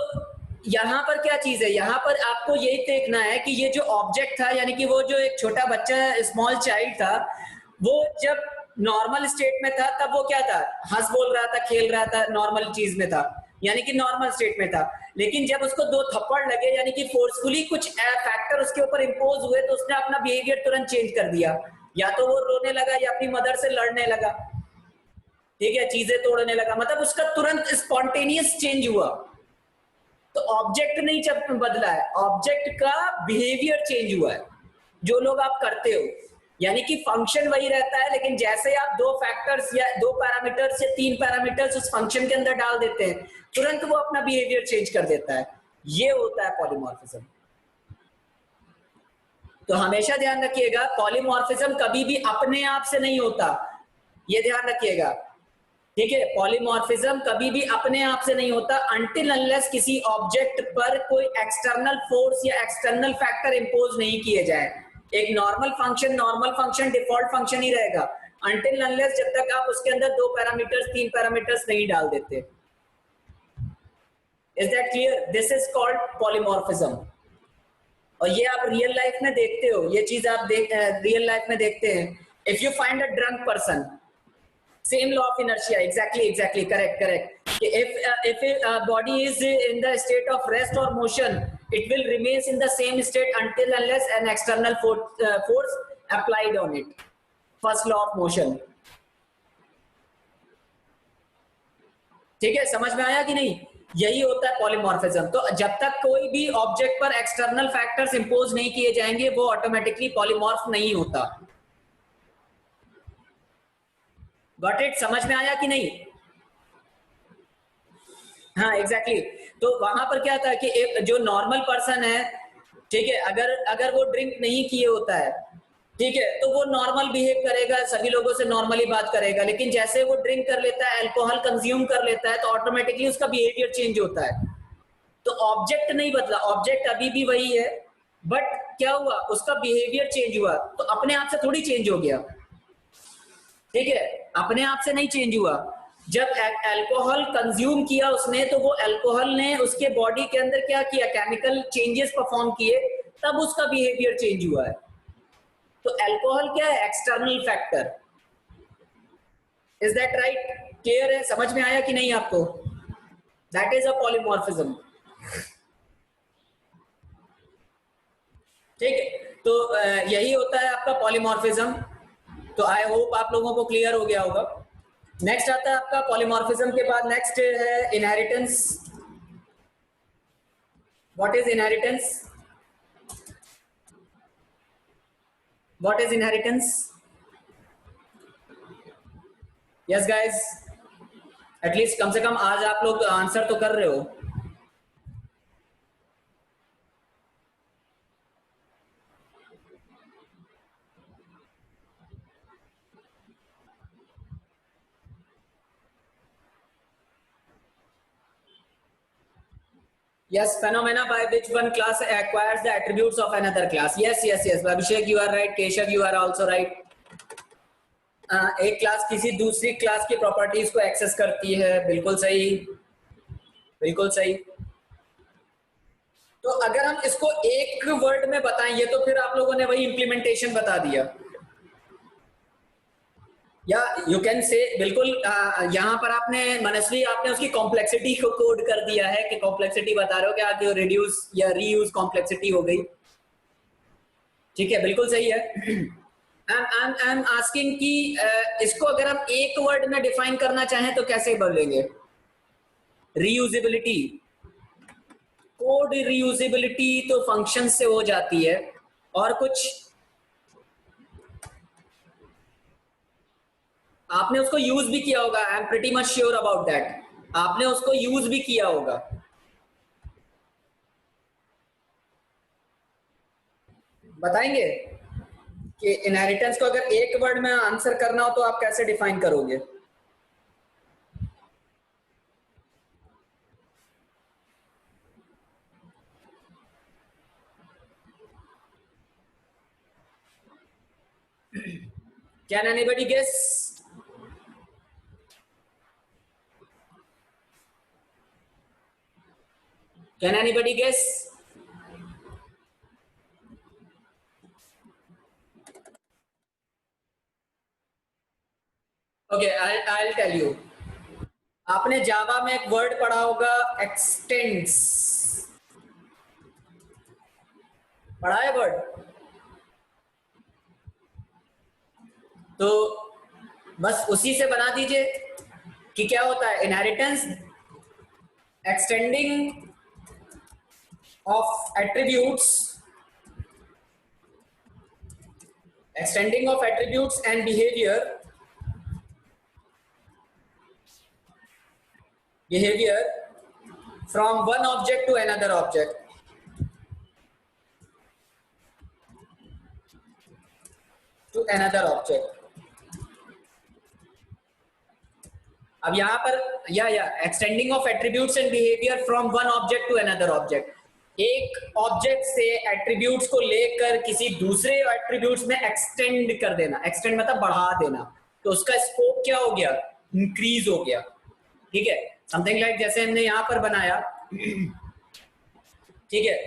यहाँ पर क्या चीज है, यहाँ पर आपको यही देखना है कि ये जो ऑब्जेक्ट था, यानी कि वो जो एक छोटा बच्चा स्मॉल चाइल्ड था, वो जब नॉर्मल स्टेट में था तब वो क्या था, हंस बोल रहा था, खेल रहा था, नॉर्मल चीज में था, यानी कि नॉर्मल स्टेट में था। लेकिन जब उसको 2 थप्पड़ लगे, यानी कि फोर्सफुली कुछ फैक्टर उसके ऊपर इम्पोज हुए, तो उसने अपना बिहेवियर तुरंत चेंज कर दिया। या तो वो रोने लगा या अपनी मदर से लड़ने लगा, ठीक है, चीजें तोड़ने लगा, मतलब उसका तुरंत स्पॉन्टेनियस चेंज हुआ। तो ऑब्जेक्ट नहीं जब बदला है, ऑब्जेक्ट का बिहेवियर चेंज हुआ है, जो लोग आप करते हो। यानी कि फंक्शन वही रहता है, लेकिन जैसे आप 2 फैक्टर्स या 2 पैरामीटर्स या 3 पैरामीटर्स उस फंक्शन के अंदर डाल देते हैं, तुरंत वो अपना बिहेवियर चेंज कर देता है। ये होता है पॉलीमॉर्फिज्म। तो हमेशा ध्यान रखिएगा, पॉलीमॉर्फिज्म कभी भी अपने आप से नहीं होता, ये ध्यान रखिएगा, ठीक है। पॉलीमॉर्फिज्म कभी भी अपने आप से नहीं होता अनटिल अनलेस किसी ऑब्जेक्ट पर कोई एक्सटर्नल फोर्स या एक्सटर्नल फैक्टर इंपोज नहीं किए जाए। एक नॉर्मल फंक्शन डिफॉल्ट फंक्शन ही रहेगा अनटिल अनलेस जब तक आप उसके अंदर 2 पैरामीटर्स 3 पैरामीटर्स नहीं डाल देते। Is that clear? This is called polymorphism. और ये आप रियल लाइफ में देखते हो, ये चीज आप रियल लाइफ में देखते हैं। If you find a drunk person, same law of inertia, exactly, correct. If a body is in the state of rest or motion, it will remains in the same state until unless an external force applied on it. First law of motion, ठीक है, समझ में आया कि नहीं? यही होता है पॉलीमॉर्फिज्म। तो जब तक कोई भी ऑब्जेक्ट पर एक्सटर्नल फैक्टर्स इंपोज नहीं किए जाएंगे, वो ऑटोमेटिकली पॉलीमॉर्फ नहीं होता। Got it? समझ में आया कि नहीं? हाँ एग्जैक्टली तो वहां पर क्या था कि एक जो नॉर्मल पर्सन है, ठीक है, अगर वो ड्रिंक नहीं किए होता है, ठीक है, तो वो नॉर्मल बिहेव करेगा, सभी लोगों से नॉर्मली बात करेगा। लेकिन जैसे वो ड्रिंक कर लेता है, अल्कोहल कंज्यूम कर लेता है, तो ऑटोमेटिकली उसका बिहेवियर चेंज होता है। तो ऑब्जेक्ट नहीं बदला, ऑब्जेक्ट अभी भी वही है, बट क्या हुआ, उसका बिहेवियर चेंज हुआ। तो अपने आप से थोड़ी चेंज हो गया, ठीक है, अपने आप से नहीं चेंज हुआ। जब अल्कोहल कंज्यूम किया उसने, तो वो अल्कोहल ने उसके बॉडी के अंदर क्या किया, केमिकल चेंजेस परफॉर्म किए, तब उसका बिहेवियर चेंज हुआ है। तो अल्कोहल क्या है, external factor. Is that right? Clear है? समझ में आया कि नहीं आपको? दैट इज अ पॉलीमॉर्फिज्म, ठीक है। तो यही होता है आपका पॉलीमॉर्फिज्म। तो आई होप आप लोगों को क्लियर हो गया होगा। नेक्स्ट आता है आपका पॉलीमॉर्फिज्म के बाद नेक्स्ट है inheritance. What is inheritance? What is inheritance? Yes guys, at least कम से कम आज आप लोग आंसर तो कर रहे हो। Yes, phenomena by which one class acquires the attributes of another class. Yes. Abhishek, you are right. Keshav, you are also right. एक क्लास किसी दूसरी क्लास की प्रॉपर्टीज को एक्सेस करती है, बिल्कुल सही, बिल्कुल सही। तो अगर हम इसको एक वर्ड में बताएं, तो फिर आप लोगों ने वही इंप्लीमेंटेशन बता दिया। या यू कैन से बिल्कुल यहाँ पर आपने मनस्वी आपने उसकी कॉम्प्लेक्सिटी को कोड कर दिया है कि कॉम्प्लेक्सिटी बता रहे हो कि आगे रिड्यूस या रीयूज कॉम्प्लेक्सिटी हो गई, ठीक है, बिल्कुल सही है। आई एम आस्किंग कि इसको अगर हम एक वर्ड में डिफाइन करना चाहें तो कैसे बोलेंगे? रीयूजेबिलिटी, कोड रीयूजेबिलिटी तो फंक्शन से हो जाती है, और कुछ आपने उसको यूज भी किया होगा, I am pretty much sure about that, आपने उसको यूज भी किया होगा। बताएंगे कि इनहेरिटेंस को अगर एक वर्ड में आंसर करना हो तो आप कैसे डिफाइन करोगे? Can anybody guess? Can anybody guess? Okay, I'll tell you. आपने जावा में एक वर्ड पढ़ा होगा, एक्सटेंड्स। पढ़ा है वर्ड? तो बस उसी से बना दीजिए कि क्या होता है inheritance, extending of attributes and behavior from one object to another object. अब यहां पर या extending of attributes and behaviour from one object to another object, एक ऑब्जेक्ट से एट्रीब्यूट्स को लेकर किसी दूसरे एट्रीब्यूट्स में एक्सटेंड कर देना। एक्सटेंड मतलब बढ़ा देना, तो उसका स्कोप क्या हो गया? इंक्रीज हो गया। ठीक है, समथिंग लाइक जैसे हमने यहाँ पर बनाया। ठीक है,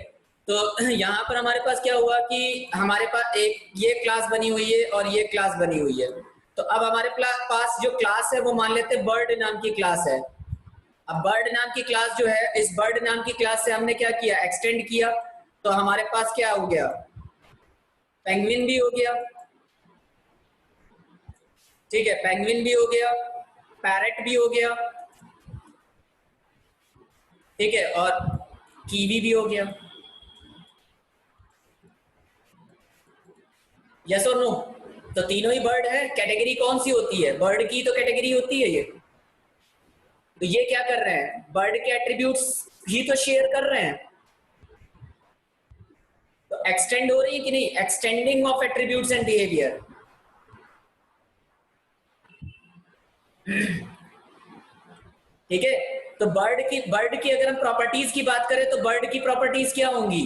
तो यहाँ पर हमारे पास क्या हुआ कि हमारे पास एक ये क्लास बनी हुई है और ये क्लास बनी हुई है। तो अब हमारे पास जो क्लास है वो मान लेते हैं बर्ड नाम की क्लास है। अब बर्ड नाम की क्लास जो है, इस बर्ड नाम की क्लास से हमने क्या किया? एक्सटेंड किया। तो हमारे पास क्या हो गया? पेंगुइन भी हो गया। ठीक है, पेंगुइन भी हो गया, पैरेट भी हो गया। ठीक है, और कीवी भी हो गया। यस और नो? तो तीनों ही बर्ड है। कैटेगरी कौन सी होती है? बर्ड की तो कैटेगरी होती है ये। तो ये क्या कर रहे हैं? बर्ड के एट्रीब्यूट्स ही तो शेयर कर रहे हैं। तो एक्सटेंड हो रही है कि नहीं? Extending of attributes and behaviour. ठीक है, तो बर्ड की अगर हम प्रॉपर्टीज की बात करें तो बर्ड की प्रॉपर्टीज क्या होंगी?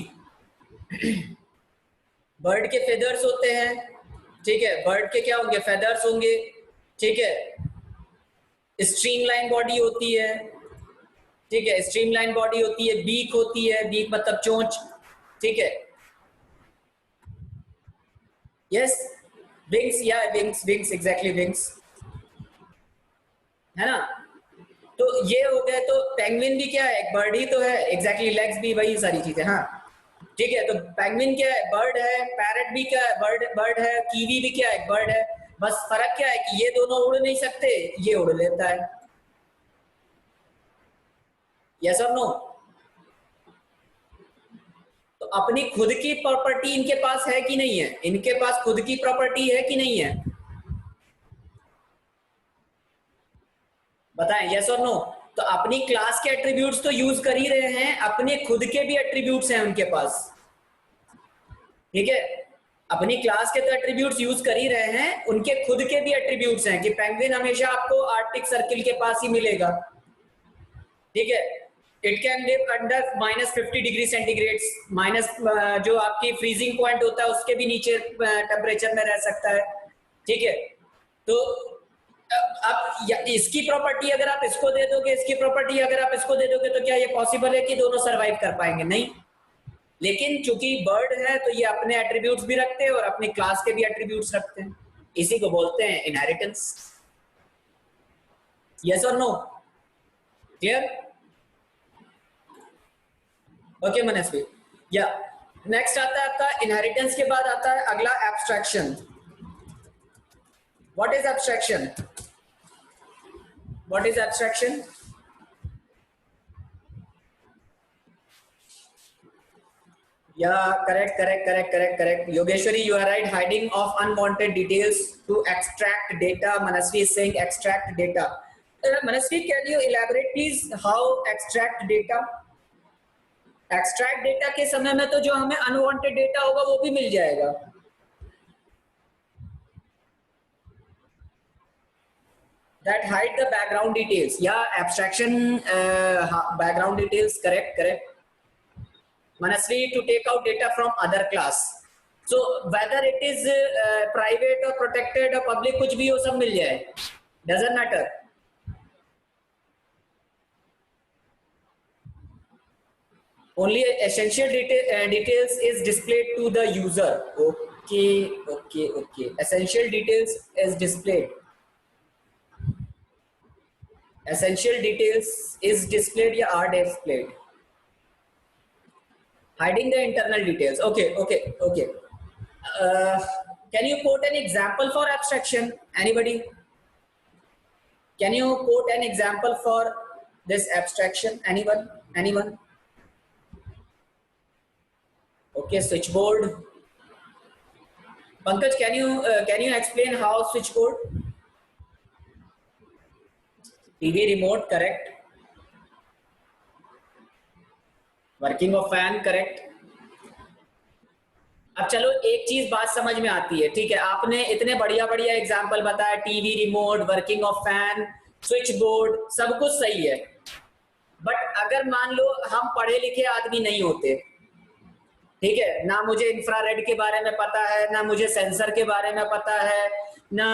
बर्ड के फेदर्स होते हैं। ठीक है, बर्ड के क्या होंगे? फेदर्स होंगे। ठीक है, स्ट्रीमलाइन बॉडी होती है। ठीक है, स्ट्रीमलाइन बॉडी होती है, बीक होती है, बीक मतलब चोंच। ठीक है, यस, विंग्स, या विंग्स एग्जैक्टली, विंग्स है ना। तो ये हो गए। तो पेंगुइन भी क्या है? एक बर्ड ही तो है। एग्जैक्टली, लेग्स भी, वही सारी चीजें। हाँ, ठीक है, तो पेंगुइन क्या है? बर्ड है। पैरेट भी क्या है? बर्ड है। कीवी भी क्या है? बर्ड है। बस फर्क क्या है कि ये दोनों उड़ नहीं सकते, ये उड़ लेता है। यस और नो? तो अपनी खुद की प्रॉपर्टी इनके पास है कि नहीं है? इनके पास खुद की प्रॉपर्टी है कि नहीं है? बताएं, यस और नो? तो अपनी क्लास के एट्रीब्यूट्स तो यूज कर ही रहे हैं, अपने खुद के भी एट्रीब्यूट्स हैं उनके पास। ठीक है, अपनी क्लास के तो एट्रीब्यूट्स यूज कर ही रहे हैं, उनके खुद के भी एट्रीब्यूट्स हैं कि पेंगुइन हमेशा आपको आर्कटिक सर्किल के पास ही मिलेगा। ठीक है, it can live under -50 degree centigrade, minus जो आपकी फ्रीजिंग पॉइंट होता है उसके भी नीचे टेम्परेचर में रह सकता है। ठीक है, तो अब इसकी प्रॉपर्टी अगर आप इसको दे दोगे, इसकी प्रॉपर्टी अगर आप इसको दे दोगे, तो क्या ये पॉसिबल है कि दोनों सरवाइव कर पाएंगे? नहीं। लेकिन चूंकि बर्ड है तो ये अपने एट्रीब्यूट्स भी रखते हैं और अपनी क्लास के भी एट्रीब्यूट्स रखते हैं। इसी को बोलते हैं इनहेरिटेंस। यस और नो? क्लियर? ओके मनस्वी। या नेक्स्ट आता है आपका इनहेरिटेंस के बाद आता है अगला abstraction. What is abstraction? What is abstraction? Yeah, correct. Yogeshwari, you are right. Hiding of unwanted details to extract data. Manasvi is saying extract data. Manasvi, can you elaborate please how extract data? Extract data के समय में तो जो हमें unwanted data होगा वो भी मिल जाएगा। That hide the background details. Yeah, abstraction, background details, correct, correct. Manasvi, to take out data from other class. So whether it is private or protected or public, कुछ भी हो सब मिल जाए, doesn't matter. Only essential details is displayed to the user. Okay, okay, okay. Essential details is displayed. Essential details is displayed या are displayed. Hiding the internal details. Okay, okay, okay. Can you quote an example for abstraction? Anybody? Can you quote an example for this abstraction? Anyone? Anyone? Okay, switchboard. Pankaj, can you explain how switchboard? TV remote, correct. Working of fan, correct. अब चलो एक चीज बात समझ में आती है, ठीक है, आपने इतने बढ़िया बढ़िया एग्जाम्पल बताया, TV remote, working of fan, switch board, सब कुछ सही है। बट अगर मान लो हम पढ़े लिखे आदमी नहीं होते, ठीक है, ना मुझे इंफ्रारेड के बारे में पता है, ना मुझे सेंसर के बारे में पता है, ना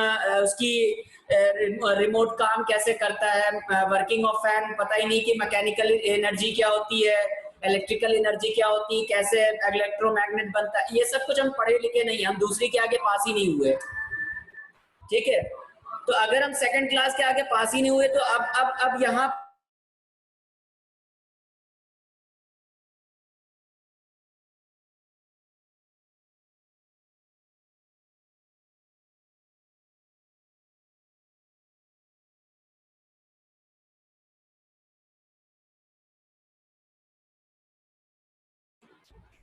उसकी रिमोट काम कैसे करता है, वर्किंग ऑफ फैन पता ही नहीं कि मैकेनिकल एनर्जी क्या होती है, इलेक्ट्रिकल एनर्जी क्या होती है, कैसे इलेक्ट्रोमैग्नेट बनता है, ये सब कुछ हम पढ़े लिखे नहीं, हम दूसरी के आगे पास ही नहीं हुए, ठीक है। तो अगर हम सेकंड क्लास के आगे पास ही नहीं हुए तो अब यहाँ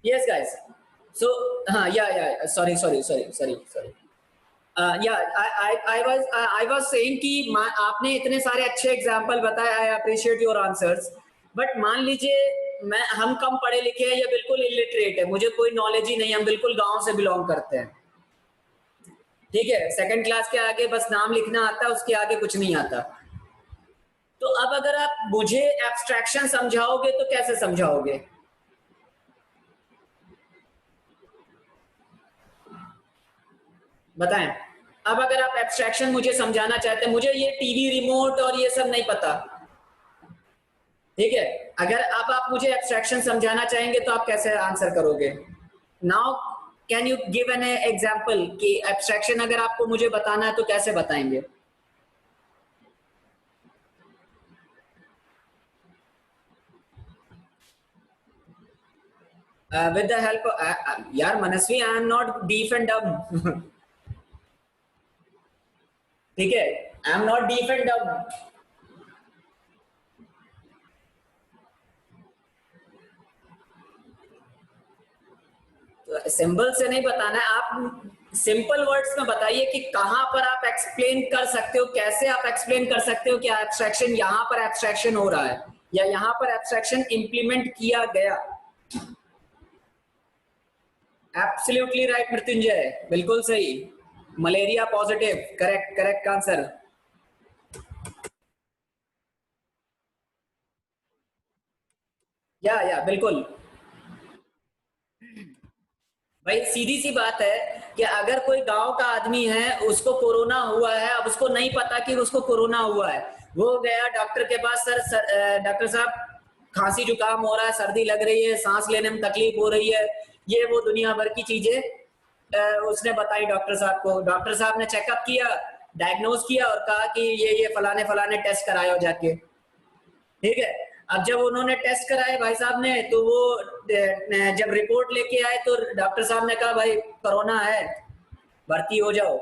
yes guys, so sorry I was saying कि आपने इतने सारे अच्छे एग्जाम्पल बताए, I appreciate your answers, but मान लीजिए हम कम पढ़े लिखे हैं या बिल्कुल इलिटरेट है, मुझे कोई नॉलेज ही नहीं, हम बिल्कुल गांव से बिलोंग करते हैं, ठीक है, सेकंड क्लास के आगे बस नाम लिखना आता है, उसके आगे कुछ नहीं आता। तो अब अगर आप मुझे एब्स्ट्रैक्शन समझाओगे तो कैसे समझाओगे? बताएं। अब अगर आप एब्स्ट्रैक्शन मुझे समझाना चाहते हैं, मुझे ये टीवी रिमोट और ये सब नहीं पता, ठीक है, अगर अब आप मुझे एब्स्ट्रैक्शन समझाना चाहेंगे तो आप कैसे आंसर करोगे? Now can you give an example कि एब्स्ट्रैक्शन अगर आपको मुझे बताना है तो कैसे बताएंगे? विद द हेल्प यार Manasvi, I am not deaf and dumb ठीक है, I am not deaf and dumb. Symbol से नहीं बताना है, आप सिंपल वर्ड्स में बताइए कि कहां पर आप एक्सप्लेन कर सकते हो, कैसे आप एक्सप्लेन कर सकते हो कि एब्स्ट्रैक्शन यहां पर एब्स्ट्रैक्शन हो रहा है या यहां पर एब्स्ट्रैक्शन इंप्लीमेंट किया गया। एब्सोल्युटली राइट मृत्युंजय, बिल्कुल सही, malaria positive, correct correct answer. या बिल्कुल भाई, सीधी सी बात है कि अगर कोई गांव का आदमी है, उसको कोरोना हुआ है, अब उसको नहीं पता कि उसको कोरोना हुआ है, वो गया डॉक्टर के पास, डॉक्टर साहब खांसी जुकाम हो रहा है, सर्दी लग रही है, सांस लेने में तकलीफ हो रही है, ये वो दुनिया भर की चीजें उसने बताई डॉक्टर साहब को। डॉक्टर साहब ने चेकअप किया, डायग्नोज किया और कहा कि ये फलाने फलाने टेस्ट करायो जाके, ठीक है। अब जब उन्होंने टेस्ट कराए भाई साहब ने, तो वो जब रिपोर्ट लेके आए तो डॉक्टर साहब ने कहा भाई कोरोना है, भर्ती हो जाओ।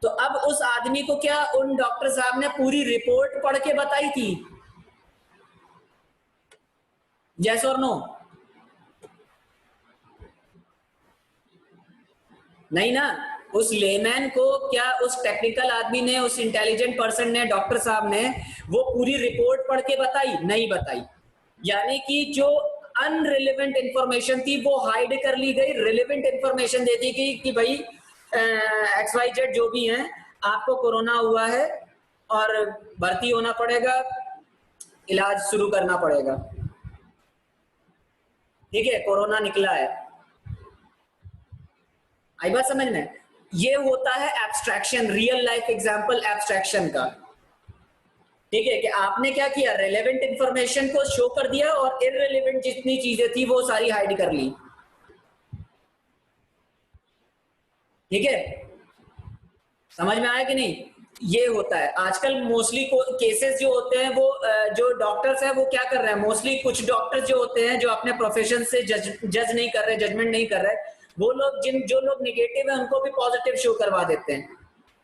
तो अब उस आदमी को क्या उन डॉक्टर साहब ने पूरी रिपोर्ट पढ़ के बताई थी? यस और नो? नहीं ना। उस लेमैन को क्या उस टेक्निकल आदमी ने, उस इंटेलिजेंट पर्सन ने, डॉक्टर साहब ने वो पूरी रिपोर्ट पढ़ के बताई? नहीं बताई। यानी कि जो अनरिलेवेंट इंफॉर्मेशन थी वो हाइड कर ली गई, रिलेवेंट इंफॉर्मेशन दे दी गई कि भाई XYZ जो भी हैं, आपको कोरोना हुआ है और भर्ती होना पड़ेगा, इलाज शुरू करना पड़ेगा। ठीक है, कोरोना निकला है। आई बात समझ में? ये होता है abstraction, real life example abstraction का। ठीक है, कि आपने क्या किया, रेलेवेंट इंफॉर्मेशन को शो कर दिया और इररिलेवेंट जितनी चीजें थी वो सारी हाइड कर ली। ठीक है, समझ में आया कि नहीं? ये होता है आजकल मोस्टली केसेस जो होते हैं वो जो डॉक्टर्स हैं वो क्या कर रहे हैं, मोस्टली कुछ डॉक्टर्स जो होते हैं जो अपने प्रोफेशन से जज नहीं कर रहे, जजमेंट नहीं कर रहे, वो लोग जो लोग निगेटिव है उनको भी पॉजिटिव शो करवा देते हैं।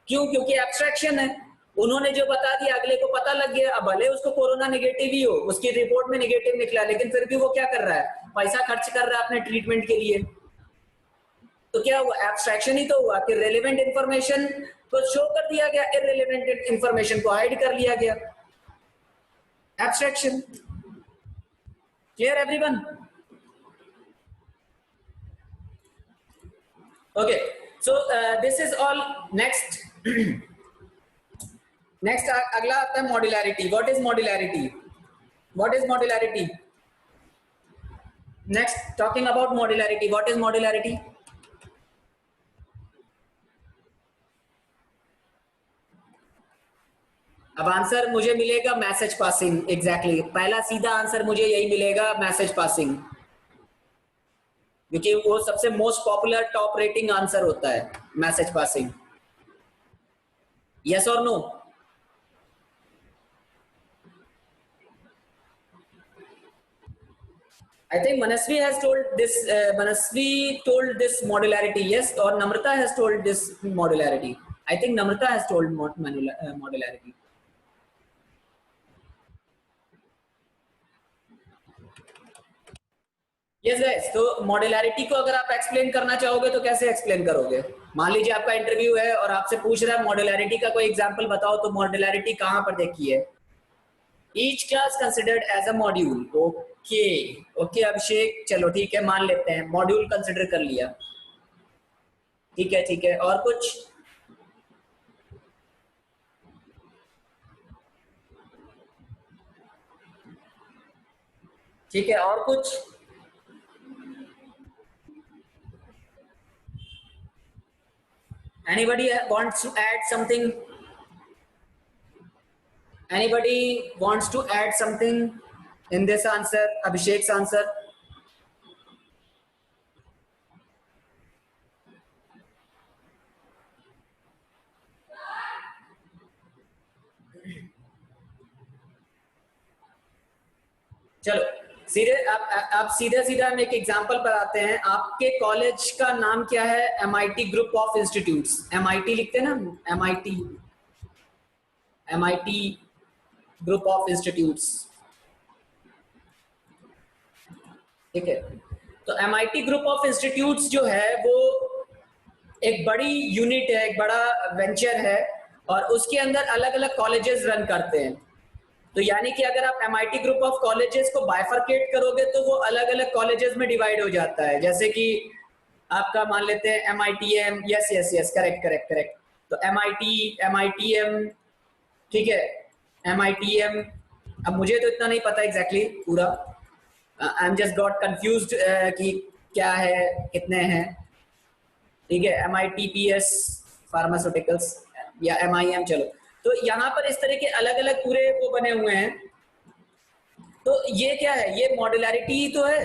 क्यों? क्योंकि एब्स्ट्रैक्शन है, उन्होंने जो बता दिया अगले को पता लग गया। अब भले उसको कोरोना नेगेटिव ही हो, उसकी रिपोर्ट में नेगेटिव निकला, लेकिन फिर भी वो क्या कर रहा है, पैसा खर्च कर रहा है अपने ट्रीटमेंट के लिए। तो क्या हुआ, एब्स्ट्रैक्शन ही तो हुआ कि रेलेवेंट इंफॉर्मेशन को शो कर दिया गया, इररिलेवेंट इंफॉर्मेशन को हाइड कर लिया गया। Abstraction. Clear everyone? Okay, so this is all. Next next अगला आता है modularity. What is modularity? What is modularity? Next talking about modularity, what is modularity? अब आंसर मुझे मिलेगा मैसेज पासिंग। एग्जैक्टली, पहला सीधा आंसर मुझे यही मिलेगा, मैसेज पासिंग, क्योंकि वो सबसे most popular top rating answer होता है, मैसेज पासिंग। यस और no? I think Manasvi has told this. Manasvi told this modularity, yes, or Namrata has told this modularity. I think Namrata has told modularity. Yes guys, तो modularity को अगर आप explain करना चाहोगे तो कैसे explain करोगे? मान लीजिए आपका इंटरव्यू है और आपसे पूछ रहा है मॉड्युलैरिटी का कोई एग्जांपल बताओ, तो मॉड्युलैरिटी कहां पर देखी है? Each class considered as a module. Okay okay Abhishek, चलो ठीक है, मान लेते हैं मॉड्यूल कंसिडर कर लिया। ठीक है ठीक है, और कुछ? ठीक है, और कुछ? Anybody wants to add something? Anybody wants to add something in this answer, Abhishek's answer? चलो सीधे आप सीधे सीधा हम एक एग्जांपल पर आते हैं। आपके कॉलेज का नाम क्या है? MIT group of institutes. MIT लिखते हैं ना, MIT ग्रुप ऑफ इंस्टीट्यूट्स। ठीक है, तो MIT ग्रुप ऑफ इंस्टीट्यूट्स जो है वो एक बड़ी यूनिट है, एक बड़ा वेंचर है, और उसके अंदर अलग अलग कॉलेजेस रन करते हैं। तो यानी कि अगर आप MIT ग्रुप ऑफ कॉलेजेस को बाइफरकेट करोगे तो वो अलग अलग कॉलेजेस में डिवाइड हो जाता है। जैसे कि आपका मान लेते हैं MITM, yes yes yes, correct correct correct. तो MITM, ठीक है, MITM। अब मुझे तो इतना नहीं पता एग्जैक्टली पूरा, आई एम जस्ट गॉट कंफ्यूज्ड कि क्या है, कितने हैं। ठीक है, MITPS फार्मास्यूटिकल्स या MIM, चलो। तो यहाँ पर इस तरह के अलग अलग पूरे वो बने हुए हैं। तो ये क्या है, ये मॉड्युलैरिटी ही तो है।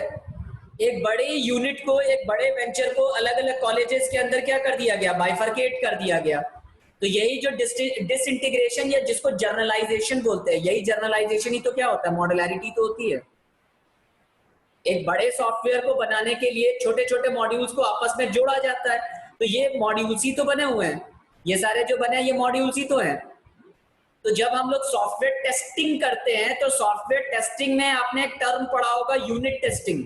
एक बड़े यूनिट को, एक बड़े वेंचर को अलग अलग कॉलेजेस के अंदर क्या कर दिया गया, बाइफरकेट कर दिया गया। तो यही जो डिसइंटीग्रेशन या जिसको जर्नलाइजेशन बोलते हैं, यही जर्नलाइजेशन ही तो क्या होता है, मॉड्युलैरिटी तो होती है। एक बड़े सॉफ्टवेयर को बनाने के लिए छोटे छोटे मॉड्यूल्स को आपस में जोड़ा जाता है। तो ये मॉड्यूल्स ही तो बने हुए हैं, ये सारे जो बने हैं ये मॉड्यूल्स ही तो हैं। तो जब हम लोग सॉफ्टवेयर टेस्टिंग करते हैं तो सॉफ्टवेयर टेस्टिंग में आपने एक टर्म पढ़ा होगा, unit testing.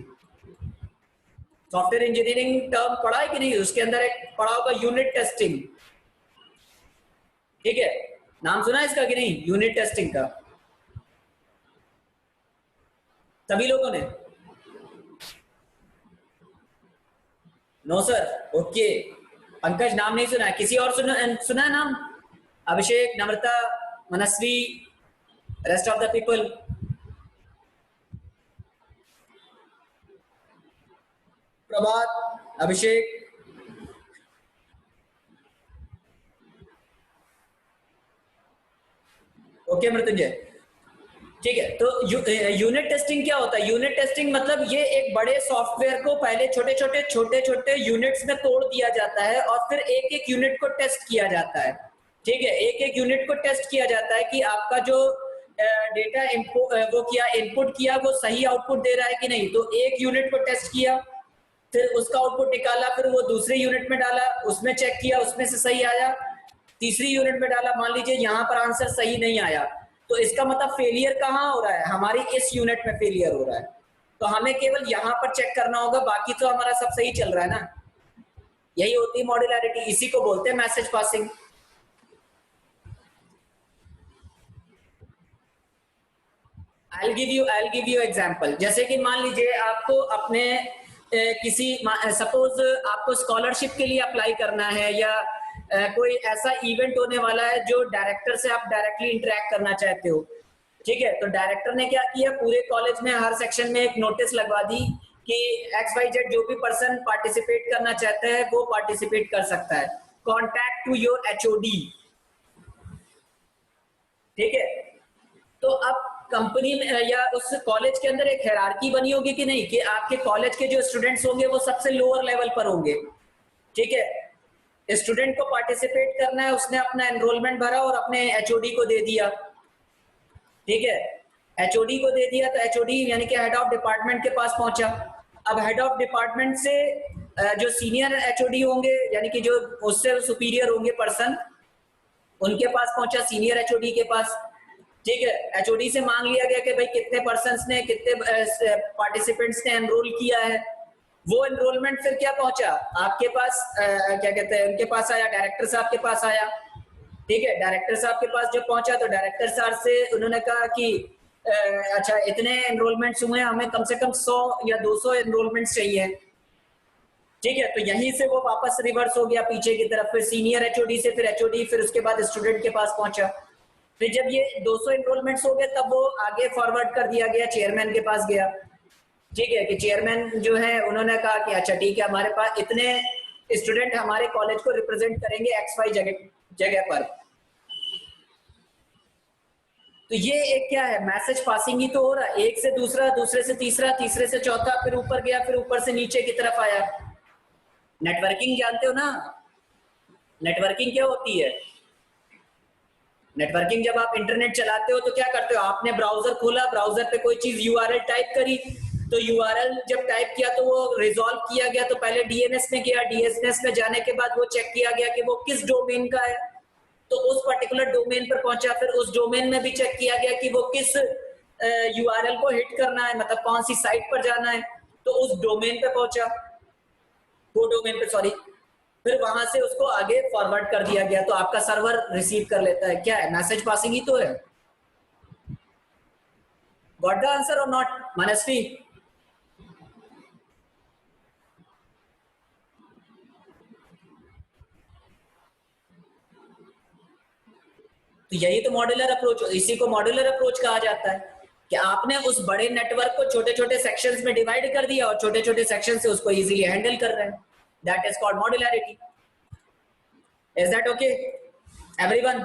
Software engineering term पढ़ा है कि नहीं? उसके अंदर एक पढ़ा होगा यूनिट टेस्टिंग। ठीक है, नाम सुना है इसका कि नहीं, यूनिट टेस्टिंग का? सभी लोगों ने? No sir. ओके, पंकज नाम नहीं सुना है, किसी और सुना है नाम? Abhishek, Namrata, Manasvi, rest of the people? Prabhat, Abhishek. Okay Mrityunjay, ठीक है। तो यूनिट टेस्टिंग क्या होता है? यूनिट टेस्टिंग मतलब ये एक बड़े सॉफ्टवेयर को पहले छोटे छोटे यूनिट्स में तोड़ दिया जाता है और फिर एक एक यूनिट को टेस्ट किया जाता है। ठीक है, एक एक यूनिट को टेस्ट किया जाता है कि आपका जो डेटा वो किया, इनपुट किया, वो सही आउटपुट दे रहा है कि नहीं। तो एक यूनिट को टेस्ट किया, फिर उसका आउटपुट निकाला, फिर वो दूसरे यूनिट में डाला, उसमें चेक किया, उसमें से सही आया, तीसरी यूनिट में डाला, मान लीजिए यहाँ पर आंसर सही नहीं आया, तो इसका मतलब फेलियर कहाँ हो रहा है? हमारी इस यूनिट में फेलियर हो रहा है। तो हमें केवल यहाँ पर चेक करना होगा, बाकी तो हमारा सब सही चल रहा है ना। यही होती है मॉड्यूलैरिटी, इसी को बोलते हैं message passing. I'll give you example. जैसे कि मान लीजिए आपको अपने किसी, सपोज आपको स्कॉलरशिप के लिए अप्लाई करना है, या कोई ऐसा इवेंट होने वाला है जो डायरेक्टर से आप डायरेक्टली इंटरेक्ट करना चाहते हो। ठीक है, तो डायरेक्टर ने क्या किया, पूरे कॉलेज में हर सेक्शन में एक नोटिस लगवा दी कि XYZ जो भी पर्सन पार्टिसिपेट करना चाहता है वो पार्टिसिपेट कर सकता है, कॉन्टैक्ट टू योर HOD। ठीक है, तो अब कंपनी में या उस कॉलेज के अंदर एक हायरार्की बनी होगी कि नहीं, कि आपके कॉलेज के जो स्टूडेंट्स होंगे वो सबसे लोअर लेवल पर होंगे। ठीक है, स्टूडेंट को पार्टिसिपेट करना है, उसने अपना एनरोलमेंट भरा और अपने HOD को दे दिया। ठीक है, HOD को दे दिया तो HOD यानी कि हेड ऑफ डिपार्टमेंट के पास पहुंचा। अब हेड ऑफ डिपार्टमेंट से जो सीनियर HOD होंगे, यानी कि जो उससे सुपीरियर होंगे पर्सन, उनके पास पहुंचा, सीनियर HOD के पास। ठीक है, HOD से मांग लिया गया कि भाई कितने पर्सन्स ने, कितने पार्टिसिपेंट्स ने एनरोल किया है। वो एनरोलमेंट फिर क्या पहुंचा आपके पास, क्या कहते हैं, उनके पास आया, डायरेक्टर साहब के पास आया। ठीक है, डायरेक्टर साहब के पास जब पहुंचा तो डायरेक्टर साहब से उन्होंने कहा कि अच्छा इतने एनरोलमेंट्स हुए, हमें कम से कम 100 या 200 एनरोलमेंट्स चाहिए। ठीक है, तो यहीं से वो वापस रिवर्स हो गया पीछे की तरफ, फिर सीनियर HOD से फिर HOD, फिर उसके बाद स्टूडेंट के पास पहुंचा। फिर जब ये 200 एनरोलमेंट्स हो गए तब वो आगे फॉरवर्ड कर दिया गया, चेयरमैन के पास गया। ठीक है, कि चेयरमैन जो है उन्होंने कहा कि अच्छा ठीक है, हमारे पास इतने स्टूडेंट हमारे कॉलेज को रिप्रेजेंट करेंगे XY जगह पर। तो ये एक क्या है, मैसेज पासिंग ही तो हो रहा है, एक से दूसरा, दूसरे से तीसरा, तीसरे से चौथा, फिर ऊपर गया, फिर ऊपर से नीचे की तरफ आया। नेटवर्किंग जानते हो ना? नेटवर्किंग क्या होती है? नेटवर्किंग, जब आप इंटरनेट चलाते हो तो क्या करते हो, आपने ब्राउजर खोला, ब्राउजर पे कोई चीज URL टाइप करी, तो URL जब टाइप किया तो वो रिजॉल्व किया गया, तो पहले DNS में गया, DNS में जाने के बाद वो चेक किया गया कि वो किस डोमेन का है, तो उस पर्टिकुलर डोमेन पर पहुंचा। फिर उस डोमेन में भी चेक किया गया कि वो किस URL को हिट करना है, मतलब कौन सी साइट पर जाना है, तो उस डोमेन पे पहुंचा, वो डोमेन पे, सॉरी, फिर वहां से उसको आगे फॉरवर्ड कर दिया गया, तो आपका सर्वर रिसीव कर लेता है। क्या है, मैसेज पासिंग ही तो है। गॉट द आंसर और नॉट, मनस्वी? तो यही तो मॉड्यूलर अप्रोच, इसी को मॉड्यूलर अप्रोच कहा जाता है, कि आपने उस बड़े नेटवर्क को छोटे छोटे सेक्शंस में डिवाइड कर दिया और छोटे छोटे सेक्शन से उसको इजीली हैंडल कर रहे हैं। That is called modularity. Is that okay everyone?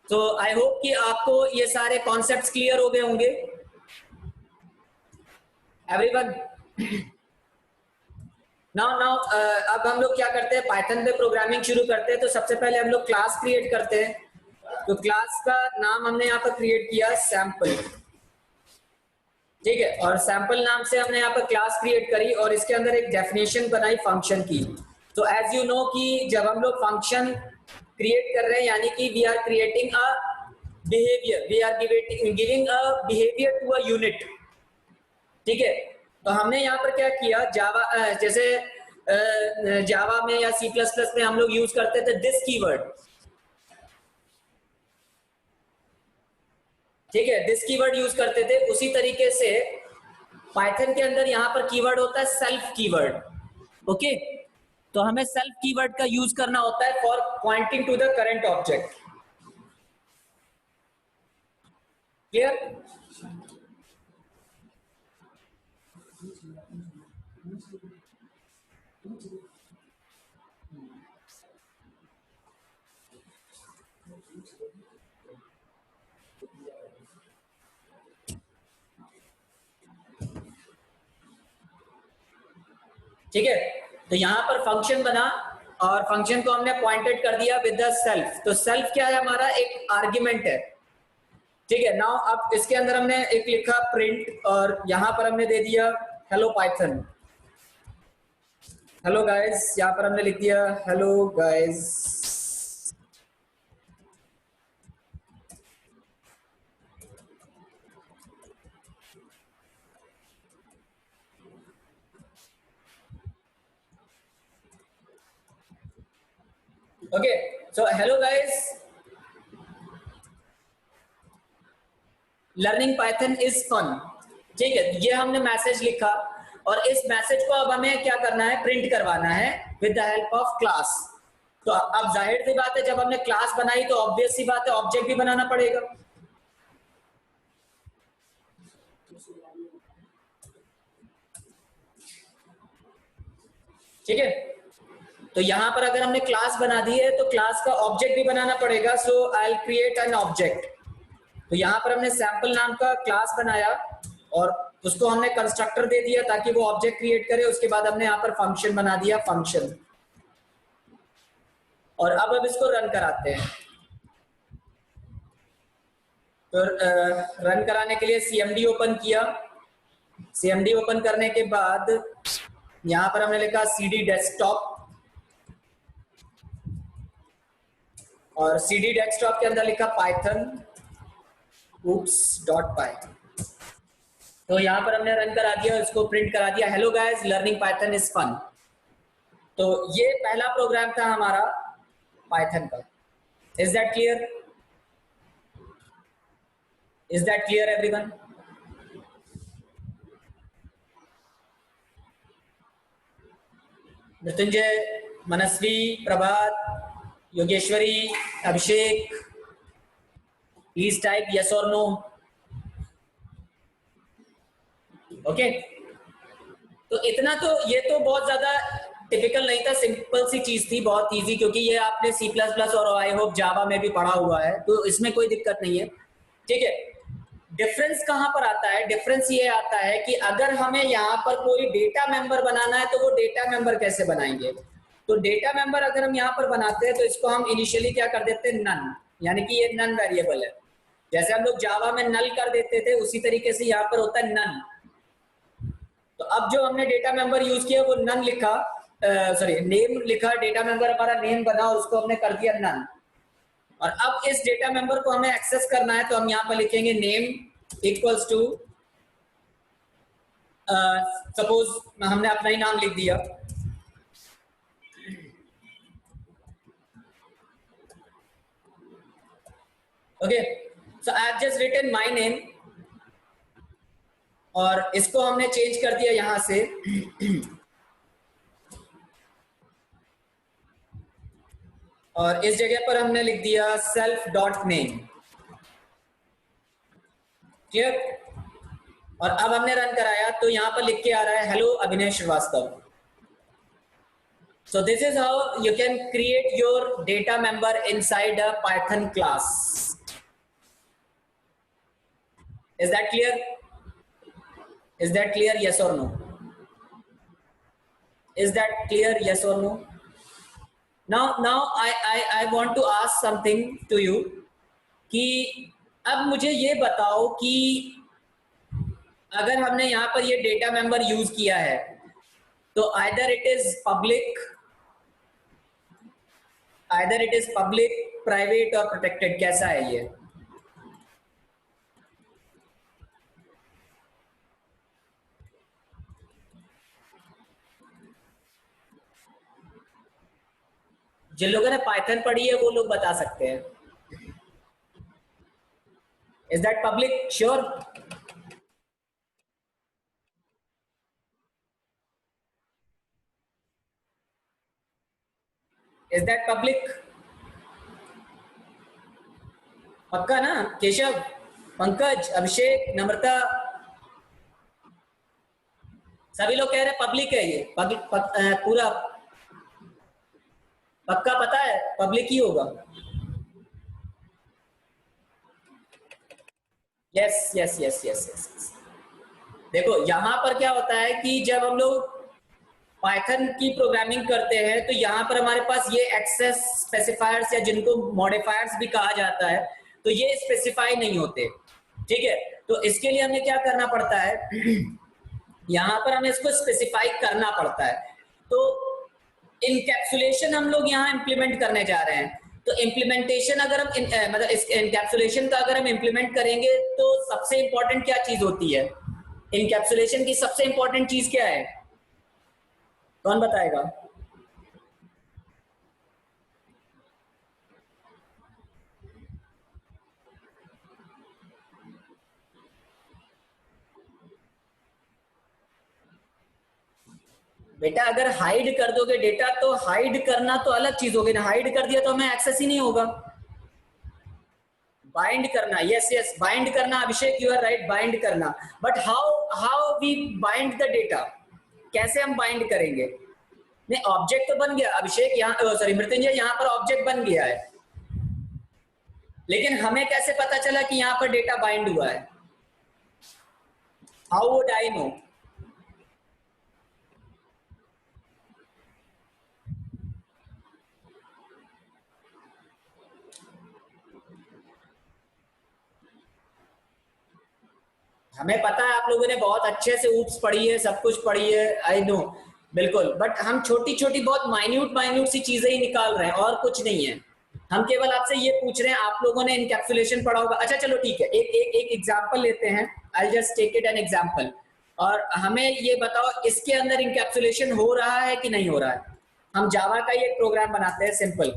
तो आई होप कि आपको ये सारे कॉन्सेप्ट्स क्लियर हो गए होंगे एवरीवन। नाउ नाउ अब हम लोग क्या करते हैं, पाइथन पे प्रोग्रामिंग शुरू करते हैं। तो सबसे पहले हम लोग क्लास क्रिएट करते हैं। तो क्लास का नाम हमने यहाँ पर क्रिएट किया सैंपल। ठीक है, और सैंपल नाम से हमने यहाँ पर क्लास क्रिएट करी और इसके अंदर एक डेफिनेशन बनाई फंक्शन की। तो एज यू नो कि जब हम लोग फंक्शन क्रिएट कर रहे हैं, यानी कि we are creating a behaviour, we are giving a behaviour to a unit. ठीक है, तो हमने यहाँ पर क्या किया, जावा जैसे जावा में या C++ में हम लोग यूज करते थे दिस कीवर्ड। ठीक है, दिस कीवर्ड यूज करते थे। उसी तरीके से पाइथन के अंदर यहां पर कीवर्ड होता है सेल्फ कीवर्ड। ओके, तो हमें सेल्फ कीवर्ड का यूज करना होता है for pointing to the current object. Clear? ठीक है, तो यहां पर फंक्शन बना और फंक्शन को हमने पॉइंटेड कर दिया विद द सेल्फ। तो सेल्फ क्या है? हमारा एक आर्ग्यूमेंट है। ठीक है, नाउ अब इसके अंदर हमने एक लिखा प्रिंट और यहां पर हमने दे दिया हेलो पाइथन। हेलो गाइस, यहां पर हमने लिख दिया hello guys. Okay, so hello guys, learning Python is fun. ठीक है, ये हमने मैसेज लिखा और इस मैसेज को अब हमें क्या करना है? प्रिंट करवाना है with the help of class. तो अब जाहिर सी बात है, जब हमने क्लास बनाई तो ऑब्वियस सी बात है ऑब्जेक्ट भी बनाना पड़ेगा। ठीक है, तो यहां पर अगर हमने क्लास बना दी है तो क्लास का ऑब्जेक्ट भी बनाना पड़ेगा। So I will create an object. तो यहां पर हमने सैंपल नाम का क्लास बनाया और उसको हमने कंस्ट्रक्टर दे दिया ताकि वो ऑब्जेक्ट क्रिएट करे। उसके बाद हमने यहां पर फंक्शन बना दिया, फंक्शन। और अब इसको रन कराते हैं। तो रन कराने के लिए सीएमडी ओपन किया। सीएमडी ओपन करने के बाद यहां पर हमने लिखा सीडी डेस्कटॉप और सीडी डेस्कटॉप के अंदर लिखा पाइथन oops.py। तो यहां पर हमने रन करा दिया, इसको प्रिंट करा दिया hello guys learning Python is fun. तो ये पहला प्रोग्राम था हमारा पाइथन का। Is that clear? Is that clear everyone? Mrityunjay, Manasvi, Prabhat, Yogeshwari, Abhishek, please type yes और नो। ओके, तो इतना तो ये तो बहुत ज्यादा टिपिकल नहीं था, सिंपल सी चीज थी, बहुत इजी, क्योंकि ये आपने सी प्लस प्लस और आई होप जावा में भी पढ़ा हुआ है, तो इसमें कोई दिक्कत नहीं है। ठीक है, डिफरेंस कहां पर आता है? डिफरेंस ये आता है कि अगर हमें यहाँ पर कोई डेटा मेंबर बनाना है तो वो डेटा मेंबर कैसे बनाएंगे? तो डेटा मेंबर अगर हम यहाँ पर बनाते हैं तो इसको हम इनिशियली क्या कर देते हैं? नन, यानी कि ये नन वेरिएबल है। जैसे हम लोग जावा में नल कर देते थे उसी तरीके से यहाँ पर होता है नन। तो अब जो हमने डेटा मेंबर यूज किया वो नन लिखा, सॉरी नेम लिखा, डेटा मेंबर हमारा नेम बना और उसको हमने कर दिया नन। और अब इस डेटा मेंबर को हमें एक्सेस करना है तो हम यहाँ पर लिखेंगे नेम इक्वल्स टू, सपोज हमने अपना ही नाम लिख दिया। Okay, so I have just written my name और इसको हमने चेंज कर दिया यहां से और इस जगह पर हमने लिख दिया सेल्फ डॉट नेम। क्लियर? और अब हमने रन कराया तो यहां पर लिख के आ रहा है हेलो अभिनय Srivastava. So this is how you can create your data member inside a Python class. Is that clear? Is that clear? Yes or no? Is that clear? Yes or no? Now I want to ask something to you कि अब मुझे ये बताओ कि अगर हमने यहाँ पर ये डेटा मेंबर यूज किया है तो either it is public, private और protected, कैसा है ये? जिन लोगों ने पाइथन पढ़ी है वो लोग बता सकते हैं। Is that public? Sure. Is that public? पक्का ना? केशव, पंकज, अभिषेक, नम्रता, सभी लोग कह रहे हैं पब्लिक है ये। पूरा पक्का पता है पब्लिक ही होगा। Yes yes yes yes yes. देखो यहाँ पर क्या होता है कि जब हम लोग पाइथन की प्रोग्रामिंग करते हैं तो यहाँ पर हमारे पास ये एक्सेस स्पेसिफायर्स या जिनको मॉडिफायर्स भी कहा जाता है, तो ये स्पेसिफाई नहीं होते। ठीक है, तो इसके लिए हमें क्या करना पड़ता है, यहाँ पर हमें इसको स्पेसिफाई करना पड़ता है। तो इनकैप्सुलेशन हम लोग यहाँ इंप्लीमेंट करने जा रहे हैं। तो इम्प्लीमेंटेशन अगर हम मतलब इस इनकैप्सुलेशन का अगर हम इंप्लीमेंट करेंगे तो सबसे इंपॉर्टेंट क्या चीज होती है? इनकैप्सुलेशन की सबसे इंपॉर्टेंट चीज क्या है? कौन बताएगा? बेटा अगर हाइड कर दोगे डेटा तो हाइड करना तो अलग चीज होगी ना, हाइड कर दिया तो हमें एक्सेस ही नहीं होगा। बाइंड करना, यस यस, बाइंड करना, Abhishek you are right, bind करना। But how we bind the data? कैसे हम बाइंड करेंगे? नहीं, ऑब्जेक्ट तो बन गया अभिषेक, यहाँ सॉरी मृत्युंजय, यहाँ पर ऑब्जेक्ट बन गया है, लेकिन हमें कैसे पता चला कि यहाँ पर डेटा बाइंड हुआ है? How would I know? हमें पता है आप लोगों ने बहुत अच्छे से ऊप्स पढ़ी है, सब कुछ पढ़ी है, आई नो, बिल्कुल, बट हम छोटी छोटी बहुत माइन्यूट सी चीजें ही निकाल रहे हैं और कुछ नहीं है। हम केवल आपसे ये पूछ रहे हैं, आप लोगों ने इनकैप्सुलेशन पढ़ा होगा। अच्छा चलो ठीक है, एक एग्जांपल लेते हैं, I just take it an example, और हमें ये बताओ इसके अंदर इनकैप्सुलेशन हो रहा है कि नहीं हो रहा है। हम जावा का ही एक प्रोग्राम बनाते हैं सिंपल,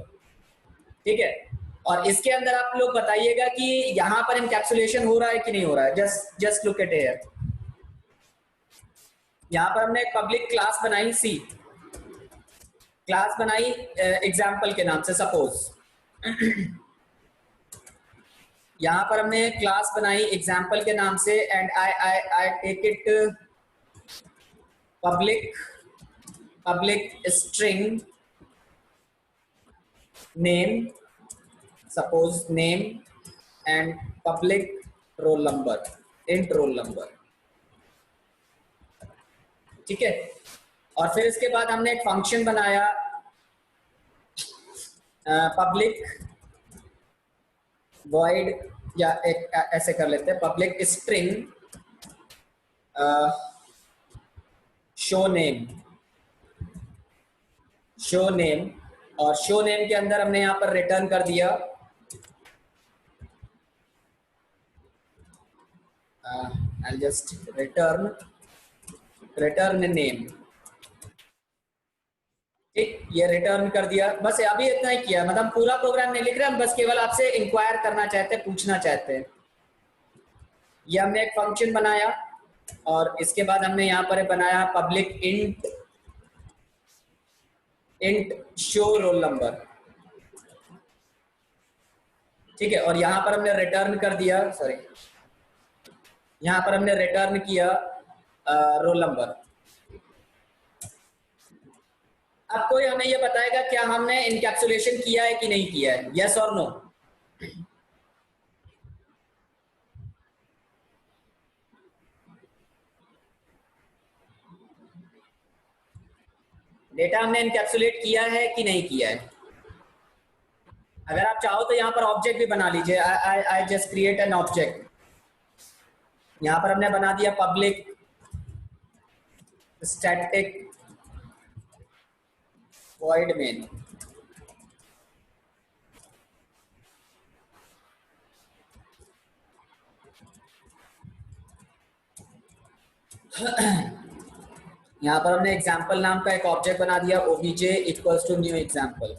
ठीक है, और इसके अंदर आप लोग बताइएगा कि यहां पर इनकैप्सुलेशन हो रहा है कि नहीं हो रहा है। Just look at here. यहां पर हमने एक पब्लिक क्लास बनाई, सी क्लास बनाई एग्जाम्पल के नाम से, सपोज यहां पर हमने क्लास बनाई एग्जाम्पल के नाम से, and I take it public string name, suppose name, and public roll number, int roll number, ठीक है। और फिर इसके बाद हमने एक फंक्शन बनाया पब्लिक वॉइड, या एक ऐसे कर लेते हैं, पब्लिक स्ट्रिंग शो नेम, और शो नेम के अंदर हमने यहाँ पर रिटर्न कर दिया I'll just return नेम, ठीक, ये रिटर्न कर दिया। बस अभी इतना ही किया, मतलब पूरा प्रोग्राम नहीं लिख रहे हम, बस केवल आपसे इंक्वायर करना चाहते हैं, पूछना चाहते हैं। ये हमने एक फंक्शन बनाया, और इसके बाद हमने यहाँ पर बनाया public int show role number, ठीक है, और यहाँ पर हमने रिटर्न कर दिया, सॉरी, यहाँ पर हमने रिटर्न किया रोल नंबर। अब कोई हमें ये बताएगा क्या हमने इनकैप्सुलेशन किया है कि नहीं किया है, यस और नो? डेटा हमने इनकैप्सुलेट किया है कि नहीं किया है? अगर आप चाहो तो यहाँ पर ऑब्जेक्ट भी बना लीजिए, आई जस्ट क्रिएट एन ऑब्जेक्ट। यहाँ पर हमने बना दिया पब्लिक स्टैटिक वॉइड मेन, यहाँ पर हमने एग्जाम्पल नाम का एक ऑब्जेक्ट बना दिया, OBJ equals to new example,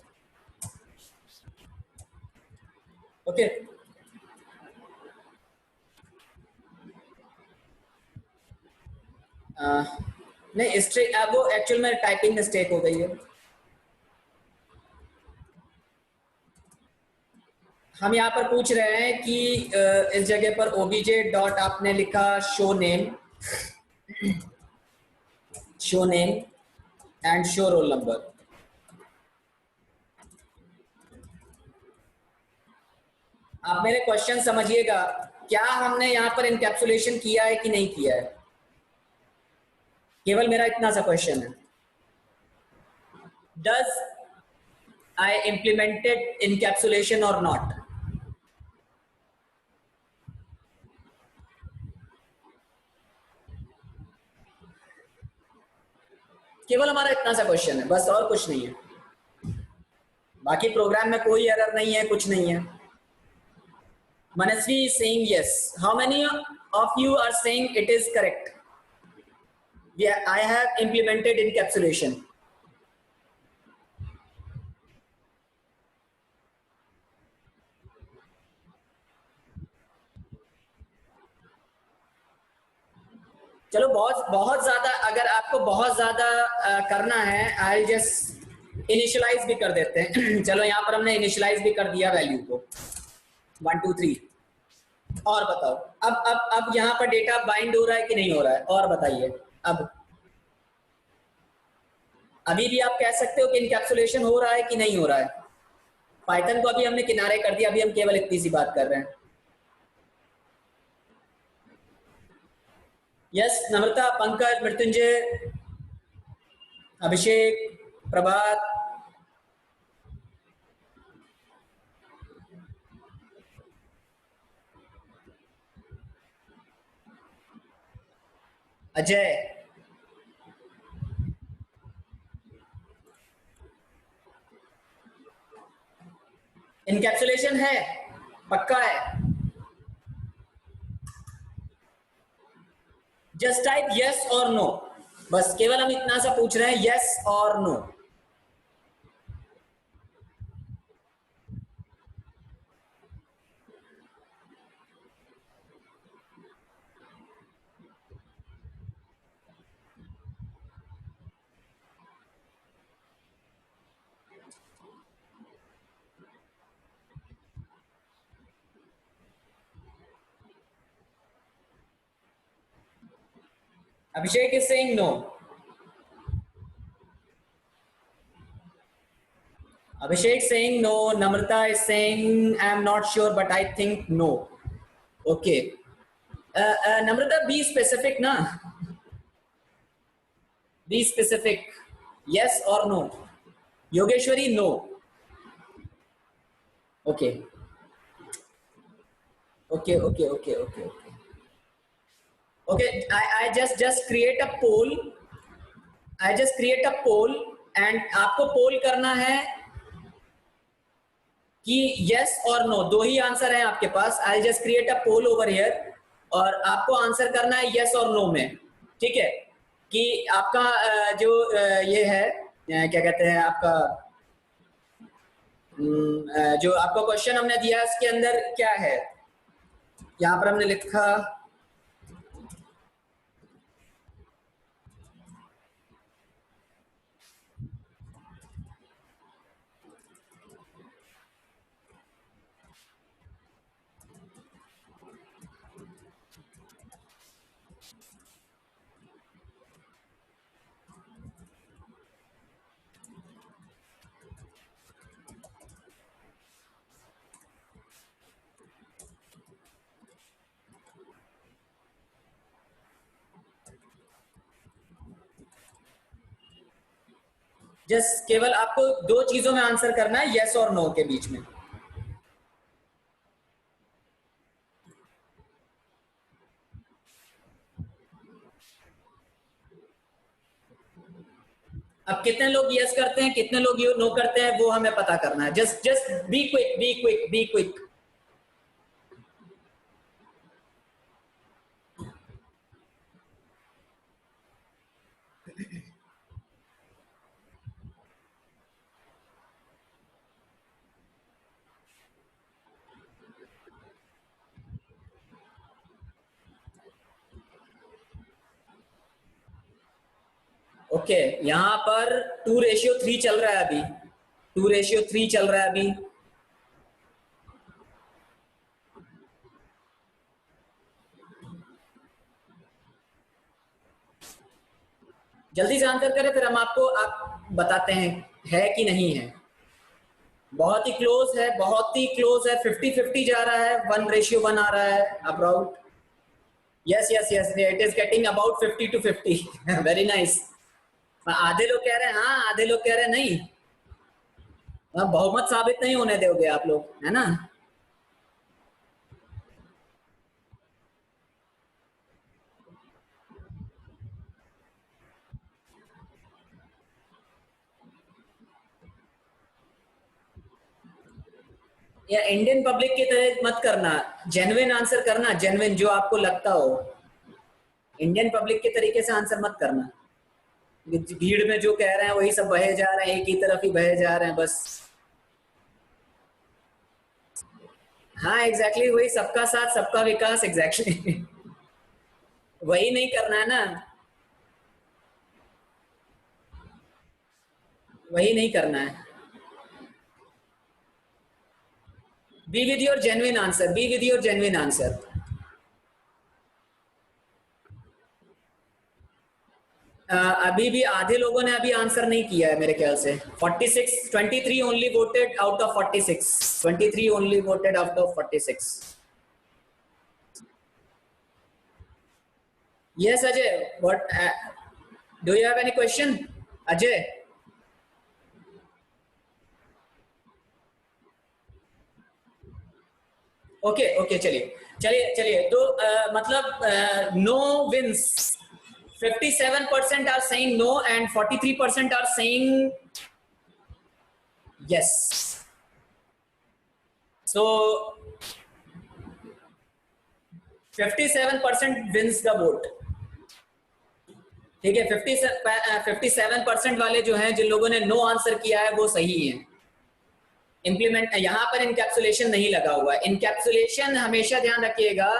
okay. नहीं स्ट्रिक, वो एक्चुअल में टाइपिंग मिस्टेक हो गई है। हम यहाँ पर पूछ रहे हैं कि इस जगह पर ओबीजे डॉट आपने लिखा show name and show roll number. आप मेरे क्वेश्चन समझिएगा, क्या हमने यहाँ पर इनकैप्सुलेशन किया है कि नहीं किया है, केवल मेरा इतना सा क्वेश्चन है। डज आई इम्प्लीमेंटेड इनकैप्सुलेशन और नॉट? केवल हमारा इतना सा क्वेश्चन है, बस और कुछ नहीं है। बाकी प्रोग्राम में कोई एरर नहीं है, कुछ नहीं है। Manasvi is saying yes. How many of you are saying it is correct? Yeah, I have implemented encapsulation. चलो बहुत बहुत ज्यादा, अगर आपको बहुत ज्यादा करना है, आई जस्ट इनिशियलाइज भी कर देते हैं। चलो यहाँ पर हमने इनिशियलाइज भी कर दिया वैल्यू को 1 2 3। और बताओ, अब यहाँ पर डेटा बाइंड हो रहा है कि नहीं हो रहा है, और बताइए। अब अभी भी आप कह सकते हो कि इनकैप्सुलेशन हो रहा है कि नहीं हो रहा है। पाइथन को अभी हमने किनारे कर दिया, अभी हम केवल इतनी सी बात कर रहे हैं। यस, नम्रता, पंकज, मृत्युंजय, अभिषेक, प्रभात, अजय। इनकैप्सुलेशन है, पक्का है। जस्ट टाइप यस और नो, बस केवल हम इतना सा पूछ रहे हैं, यस और no. Abhishek is saying no. Abhishek saying no, Namrata is saying I'm not sure but I think no. Okay. Namrata, be specific na. Be specific. Yes or no? Yogeshwari, no. Okay. Okay. Okay, I just create a poll. I just create a poll and आपको पोल करना है कि yes और no, दो ही answer हैं आपके पास। I just create a poll over here और आपको आंसर करना है यस और नो में, ठीक है? कि आपका जो ये है, क्या कहते हैं आपका, जो आपका क्वेश्चन हमने दिया इसके अंदर क्या है, यहाँ पर हमने लिखा जस्ट केवल आपको दो चीजों में आंसर करना है, यस और नो के बीच में। अब कितने लोग यस करते हैं, कितने लोग नो करते हैं, वो हमें पता करना है। Just be quick, be quick, be quick. Okay, यहाँ पर 2:3 चल रहा है अभी, 2:3 चल रहा है अभी। जल्दी से आंसर करें, फिर हम आपको आप बताते हैं है कि नहीं है। बहुत ही क्लोज है, बहुत ही क्लोज है, 50-50 जा रहा है, 1:1 आ रहा है about. Yes yes yes, it is getting about 50-50। Very nice. आधे लोग कह रहे हैं हाँ, आधे लोग कह रहे हैं नहीं। बहुमत साबित नहीं होने दोगे आप लोग, है ना। या इंडियन पब्लिक की तरह मत करना, जेन्युइन आंसर करना, जेन्युइन जो आपको लगता हो। इंडियन पब्लिक के तरीके से आंसर मत करना, भीड़ में जो कह रहे हैं वही सब बहे जा रहे हैं, एक ही तरफ ही बहे जा रहे हैं बस। हाँ एग्जैक्टली, वही सबका साथ सबका विकास, एग्जैक्टली। वही नहीं करना है ना, वही नहीं करना है। Be with your genuine answer, be with your genuine answer. अभी भी आधे लोगों ने अभी आंसर नहीं किया है मेरे ख्याल से। 23 only voted out of 46, 23 only voted out of 46। Yes Ajay, what do you have any question Ajay? Okay okay, चलिए चलिए चलिए, तो मतलब no wins, 57% are saying no and 43% are saying yes. So 57% wins the vote. ठीक है, 57% वाले जो हैं, जिन लोगों ने नो आंसर किया है वो सही है। इंप्लीमेंट, यहाँ पर इनकैप्सुलेशन नहीं लगा हुआ है। इनकैप्सुलेशन हमेशा ध्यान रखिएगा,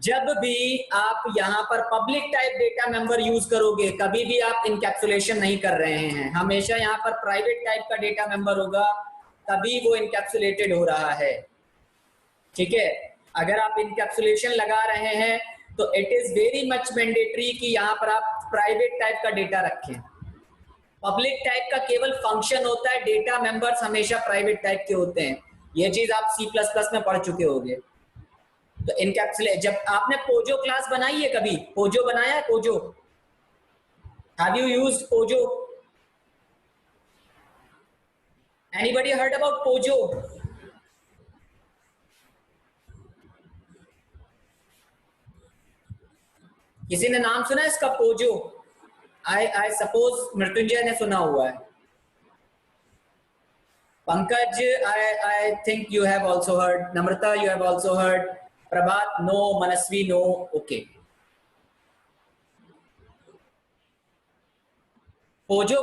जब भी आप यहाँ पर public type data member use करोगे, कभी भी आप इनकैप्सुलेशन नहीं कर रहे हैं। हमेशा यहाँ पर प्राइवेट टाइप का डेटा मेंबर होगा, तभी वो इनकैप्सुलेटेड हो रहा है। ठीक है, अगर आप इनकैप्सुलेशन लगा रहे हैं तो it is very much mandatory कि यहाँ पर आप प्राइवेट टाइप का डेटा रखें। पब्लिक टाइप का केवल फंक्शन होता है, डेटा मेंबर्स हमेशा प्राइवेट टाइप के होते हैं। ये चीज आप C++ में पढ़ चुके होंगे। तो इनकैप्सुलेट, जब आपने पोजो क्लास बनाई है, कभी पोजो बनाया है? Pozzo, have you used Pozzo? Anybody heard about Pozzo? किसी ने नाम सुना है इसका, पोजो? आई सपोज मृत्युंजय ने सुना हुआ है। Pankaj, I think you have also heard. Namrata, you have also heard. Prabhat, no. Manasvi, no. Okay. Pozzo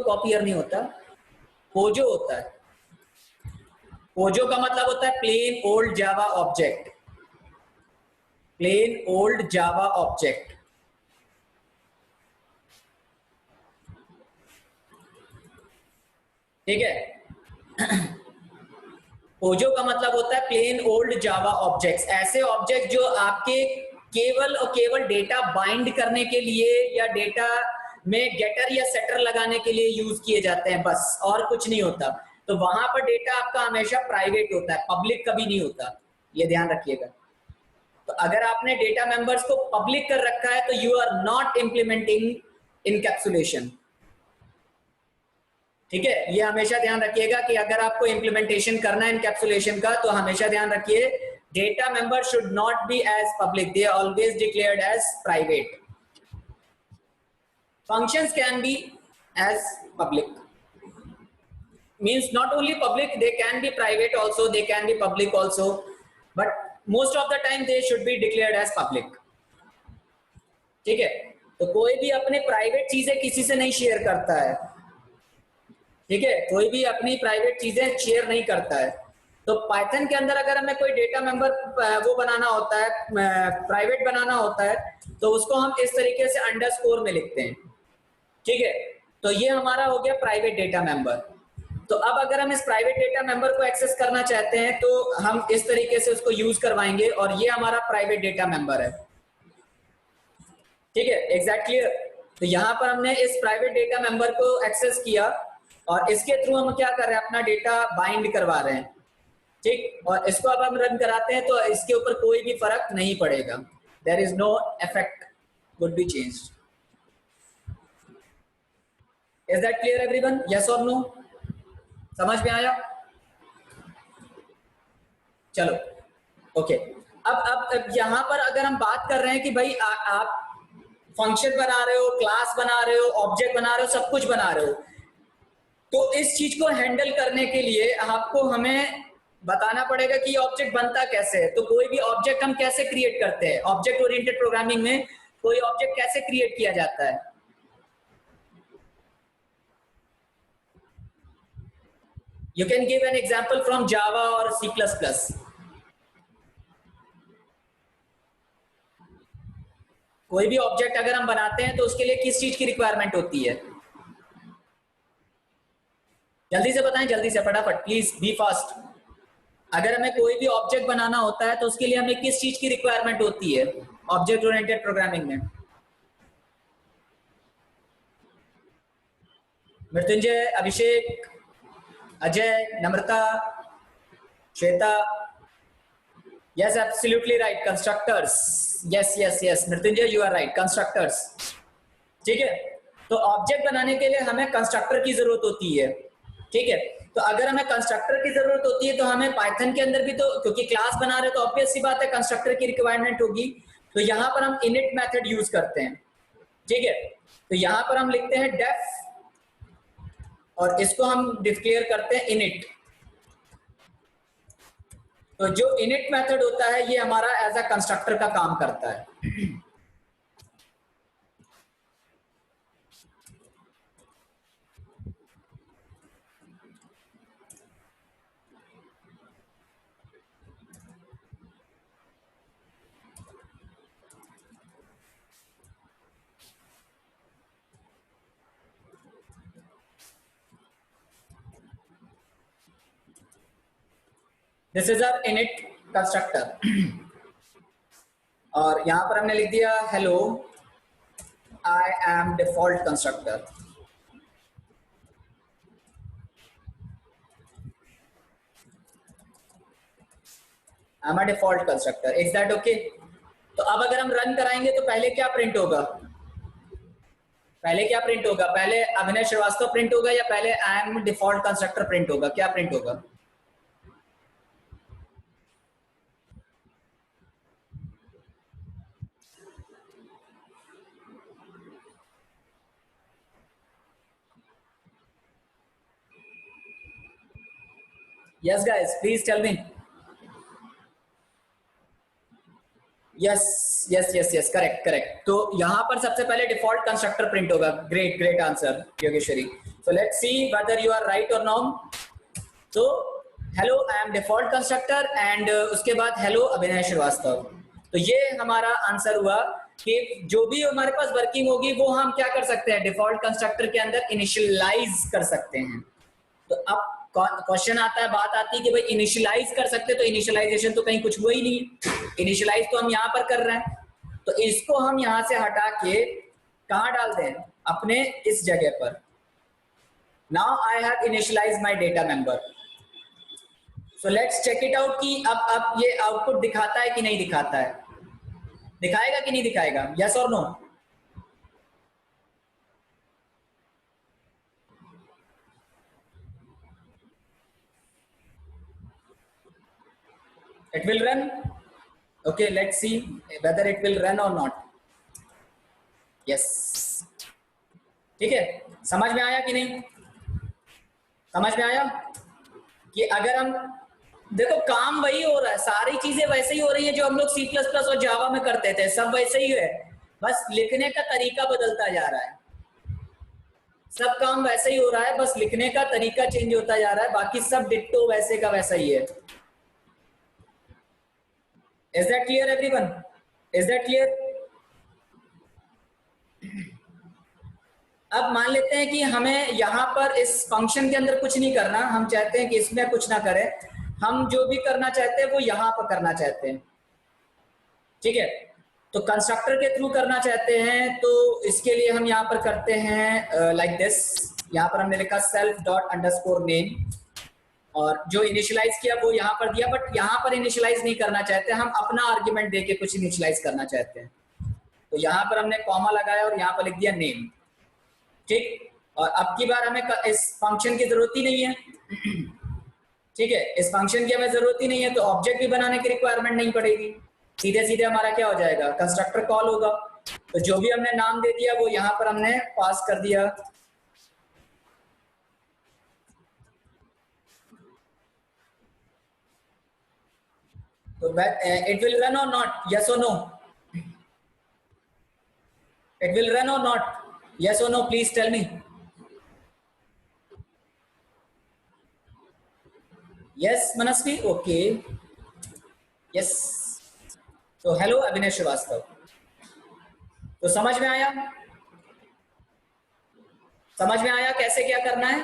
copier नहीं होता, पोजो होता है। पोजो का मतलब होता है plain old Java object, plain old Java object. ठीक है, पोजो का मतलब होता है प्लेन ओल्ड जावा ऑब्जेक्ट्स, ऐसे ऑब्जेक्ट जो आपके केवल और केवल डेटा बाइंड करने के लिए या डेटा में गेटर या सेटर लगाने के लिए यूज किए जाते हैं, बस, और कुछ नहीं होता। तो वहां पर डेटा आपका हमेशा प्राइवेट होता है, पब्लिक कभी नहीं होता, ये ध्यान रखिएगा। तो अगर आपने डेटा मेंबर्स को पब्लिक कर रखा है तो you are not implementing encapsulation. ठीक है, ये हमेशा ध्यान रखिएगा कि अगर आपको इंप्लीमेंटेशन करना है इनकैप्सुलेशन का, तो हमेशा ध्यान रखिए data member should not be as public, they are always declared as private. Functions can be as public, means not only public, they can be private also, they can be public also, but most of the time they should be declared as public. ठीक है, तो कोई भी अपने private चीजें किसी से नहीं शेयर करता है। ठीक है, कोई भी अपनी प्राइवेट चीजें शेयर नहीं करता है। तो पाइथन के अंदर अगर हमें कोई डेटा मेंबर वो बनाना होता है, प्राइवेट बनाना होता है, तो उसको हम इस तरीके से अंडरस्कोर में लिखते हैं। ठीक है, तो ये हमारा हो गया प्राइवेट डेटा मेंबर। तो अब अगर हम इस प्राइवेट डेटा मेंबर को एक्सेस करना चाहते हैं तो हम इस तरीके से उसको यूज करवाएंगे, और ये हमारा प्राइवेट डेटा मेंबर है। ठीक है, एग्जैक्टली। तो यहां पर हमने इस प्राइवेट डेटा मेंबर को एक्सेस किया, और इसके थ्रू हम क्या कर रहे हैं, अपना डेटा बाइंड करवा रहे हैं। ठीक, और इसको अब हम रन कराते हैं तो इसके ऊपर कोई भी फर्क नहीं पड़ेगा, there is no effect would be changed. Is that clear everyone, yes और नो? समझ में आया? चलो, ओके। अब यहां पर अगर हम बात कर रहे हैं कि भाई आप फंक्शन बना रहे हो, क्लास बना रहे हो, ऑब्जेक्ट बना रहे हो, सब कुछ बना रहे हो, तो इस चीज को हैंडल करने के लिए आपको हमें बताना पड़ेगा कि ये ऑब्जेक्ट बनता कैसे है। तो कोई भी ऑब्जेक्ट हम कैसे क्रिएट करते हैं, ऑब्जेक्ट ओरिएंटेड प्रोग्रामिंग में कोई ऑब्जेक्ट कैसे क्रिएट किया जाता है? You can give an example from Java और सी प्लस प्लस। कोई भी ऑब्जेक्ट अगर हम बनाते हैं तो उसके लिए किस चीज की रिक्वायरमेंट होती है? जल्दी से बताएं, जल्दी से, फटाफट, प्लीज बी फास्ट। अगर हमें कोई भी ऑब्जेक्ट बनाना होता है तो उसके लिए हमें किस चीज की रिक्वायरमेंट होती है ऑब्जेक्ट ओरिएंटेड प्रोग्रामिंग में? Mrityunjay, Abhishek, Ajay, Namrata, Shweta. Yes, absolutely right, constructors. Yes yes yes, Mrityunjay you are right, constructors. ठीक है, तो ऑब्जेक्ट बनाने के लिए हमें कंस्ट्रक्टर की जरूरत होती है। ठीक है, तो अगर हमें कंस्ट्रक्टर की जरूरत होती है तो हमें पाइथन के अंदर भी, तो क्योंकि क्लास बना रहे तो ऑब्वियस सी बात है कंस्ट्रक्टर की रिक्वायरमेंट होगी। तो यहां पर हम इनिट मेथड यूज करते हैं। ठीक है, तो यहां पर हम लिखते हैं डेफ, और इसको हम डिक्लेयर करते हैं इनिट। तो जो इनिट मेथड होता है ये हमारा एज अ कंस्ट्रक्टर का काम करता है। This is our init constructor. और यहां पर हमने लिख दिया hello I am default constructor. I am a default constructor, is that okay? तो अब अगर हम रन कराएंगे तो पहले क्या प्रिंट होगा? पहले क्या प्रिंट होगा? पहले अभिनय श्रीवास्तव प्रिंट होगा या पहले I am default constructor print होगा? क्या प्रिंट होगा? Yes guys, please tell me. Yes yes yes yes, correct correct. तो यहां पर सबसे पहले डिफॉल्ट कंस्ट्रक्टर प्रिंट होगा। Great great answer Yogeshwari. So let's see whether you are right और नॉन्ग। तो hello I am default constructor and उसके बाद हेलो अभिनय श्रीवास्तव। तो ये हमारा आंसर हुआ कि जो भी हमारे पास वर्किंग होगी वो हम क्या कर सकते हैं, डिफॉल्ट कंस्ट्रक्टर के अंदर इनिशियलाइज कर सकते हैं। तो अब क्वेश्चन आता है, बात आती है कि भाई इनिशियलाइज कर सकते, तो इनिशियलाइजेशन तो कहीं कुछ हुआ ही नहीं। इनिशियलाइज तो हम यहां पर कर रहे हैं, तो इसको हम यहां से हटा के कहां डाल दें, अपने इस जगह पर। Now I have initialise my data member. So let's check it out कि अब ये आउटपुट दिखाता है कि नहीं दिखाता है। दिखाएगा कि नहीं दिखाएगा, यस और no? It will run. Okay, let's see whether it will run or not. Yes. ठीक है, समझ में आया कि नहीं? समझ में आया कि अगर हम देखो काम वही हो रहा है, सारी चीजें वैसे ही हो रही है जो हम लोग सी प्लस प्लस और जावा में करते थे, सब वैसे ही है, बस लिखने का तरीका बदलता जा रहा है। सब काम वैसे ही हो रहा है, बस लिखने का तरीका चेंज होता जा रहा है, बाकी सब डिट्टो वैसे का वैसा ही है। Is that clear everyone? Is that clear? अब मान लेते हैं कि हमें यहाँ पर इस फंक्शन के अंदर कुछ नहीं करना, हम चाहते हैं कि इसमें कुछ ना करें, हम जो भी करना चाहते हैं वो यहाँ पर करना चाहते हैं, ठीक है। तो कंस्ट्रक्टर के थ्रू करना चाहते हैं, तो इसके लिए हम यहाँ पर करते हैं लाइक दिस। यहाँ पर हमने लिखा सेल्फ डॉट अंडरस्कोर नेम, और जो इनिशियलाइज किया वो यहाँ पर दिया, बट यहाँ पर इनिशियलाइज नहीं करना चाहते, हम अपना आर्ग्यूमेंट देके कुछ इनिशियलाइज करना चाहते हैं। तो यहाँ पर हमने कॉमा लगाया और यहाँ पर लिख दिया नेम, ठीक। और अब की बार हमें इस फंक्शन की जरूरत ही नहीं है, ठीक है, इस फंक्शन की हमें जरूरत ही नहीं है, तो ऑब्जेक्ट भी बनाने की रिक्वायरमेंट नहीं पड़ेगी। सीधे सीधे हमारा क्या हो जाएगा, कंस्ट्रक्टर कॉल होगा। तो जो भी हमने नाम दे दिया वो यहाँ पर हमने पास कर दिया। तो it will run or not, yes or no? It will run or not, yes or no, please tell me. Yes Manasvi, okay, yes। तो हेलो अविनेश श्रीवास्तव। तो समझ में आया, समझ में आया कैसे क्या करना है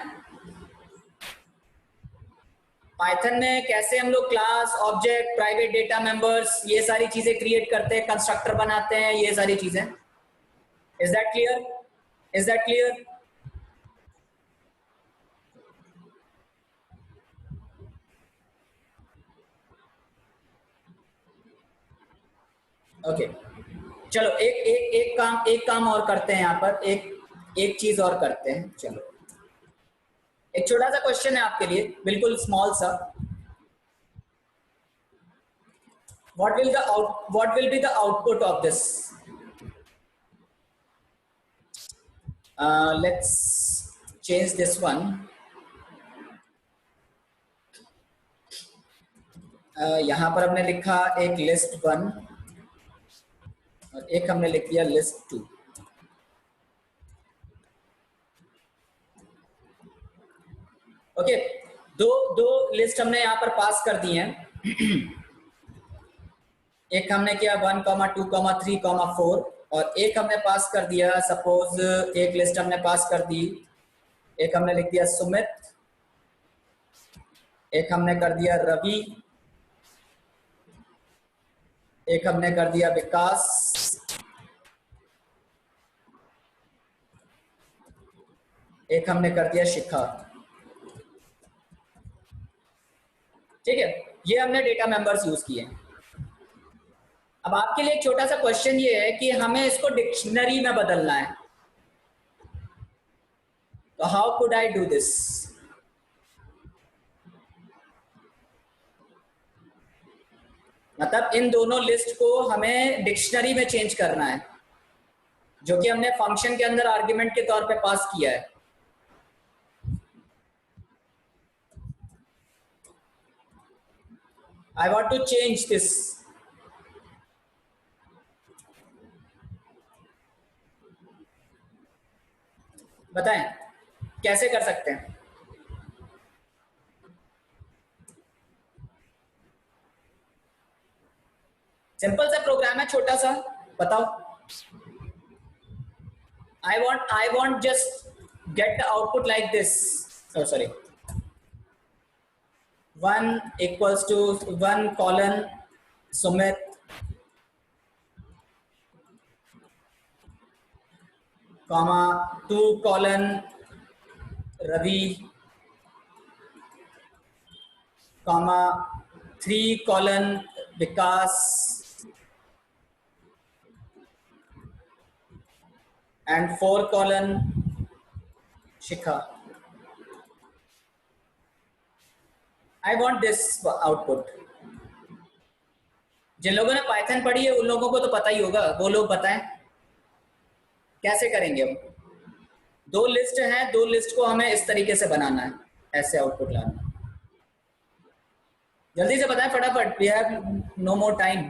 पाइथन में, कैसे हम लोग class, object, private data members, ये सारी चीजें क्रिएट करते हैं, कंस्ट्रक्टर बनाते हैं, ये सारी चीजें। Is that clear, is that clear? Okay, चलो एक काम और करते हैं यहाँ पर, एक चीज और करते हैं। चलो एक छोटा सा क्वेश्चन है आपके लिए, बिल्कुल स्मॉल सा। what will be the output of this? Let's change this one। यहाँ पर हमने लिखा एक लिस्ट 1 और एक हमने लिख दिया लिस्ट 2। ओके, दो दो लिस्ट हमने यहाँ पर पास कर दी हैं। एक हमने किया 1, 2, 3, 4, और एक हमने पास कर दिया, सपोज एक लिस्ट हमने पास कर दी, एक हमने लिख दिया सुमित, एक हमने कर दिया रवि, एक हमने कर दिया विकास, एक हमने कर दिया शिखा, ठीक है। ये हमने डेटा मेंबर्स यूज किए। अब आपके लिए एक छोटा सा क्वेश्चन ये है कि हमें इसको डिक्शनरी में बदलना है, तो how could I do this? मतलब इन दोनों लिस्ट को हमें डिक्शनरी में चेंज करना है, जो कि हमने फंक्शन के अंदर आर्ग्यूमेंट के तौर पे पास किया है। I want to change this। बताएं कैसे कर सकते हैं? सिंपल सा प्रोग्राम है, छोटा सा, बताओ। I want just get the output like this। Oh sorry, 1 equals to 1 colon Sumit, comma 2 colon Ravi, comma 3 colon Vikas, and 4 colon Shikha। I want this output। जिन लोगों ने पाइथन पढ़ी है उन लोगों को तो पता ही होगा, वो लोग बताएं कैसे करेंगे हम। दो लिस्ट हैं, दो लिस्ट को हमें इस तरीके से बनाना है, ऐसे आउटपुट लाना है। जल्दी से बताएं फटाफट, we have no more time.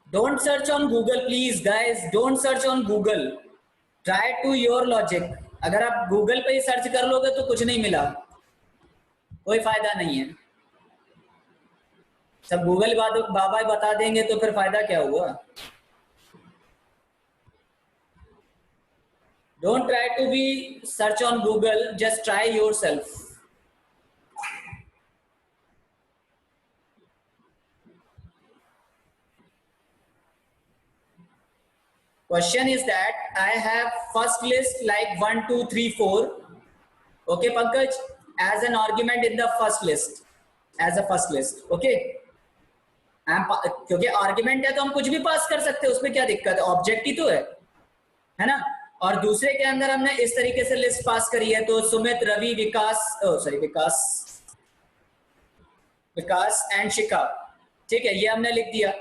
Don't search on Google please guys, don't search on Google, try to your logic. अगर आप गूगल पे ही सर्च कर लोगे तो कुछ नहीं मिला, कोई फायदा नहीं है। सब गूगल बाबा बता देंगे तो फिर फायदा क्या हुआ। Don't try to be search on Google, just try your self. Question is that I have first list like 1 2 3 4, okay Pankaj, as an argument in the first list, as a first list, okay। क्योंकि argument है तो हम कुछ भी पास कर सकते हैं, उसमें क्या दिक्कत है, ऑब्जेक्ट ही तो है ना। और दूसरे के अंदर हमने इस तरीके से लिस्ट पास करी है, तो सुमित, रवि, विकास एंड शिखा, ठीक है, ये हमने लिख दिया।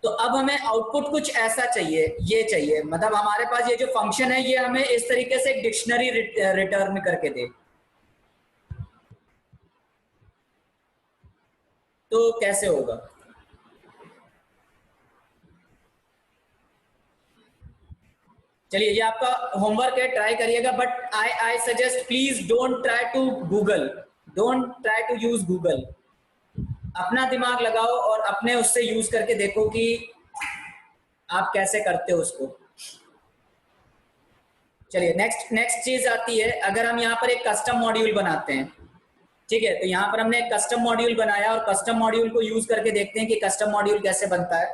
तो अब हमें आउटपुट कुछ ऐसा चाहिए, ये चाहिए, मतलब हमारे पास ये जो फंक्शन है ये हमें इस तरीके से एक डिक्शनरी रिटर्न करके दे। तो कैसे होगा? चलिए ये आपका होमवर्क है, ट्राई करिएगा, but I suggest please don't try to Google, don't try to use Google. अपना दिमाग लगाओ और अपने उससे यूज करके देखो कि आप कैसे करते हो उसको। चलिए नेक्स्ट चीज आती है, अगर हम यहाँ पर एक कस्टम मॉड्यूल बनाते हैं, ठीक है, तो यहाँ पर हमने एक कस्टम मॉड्यूल बनाया और कस्टम मॉड्यूल को यूज करके देखते हैं कि कस्टम मॉड्यूल कैसे बनता है।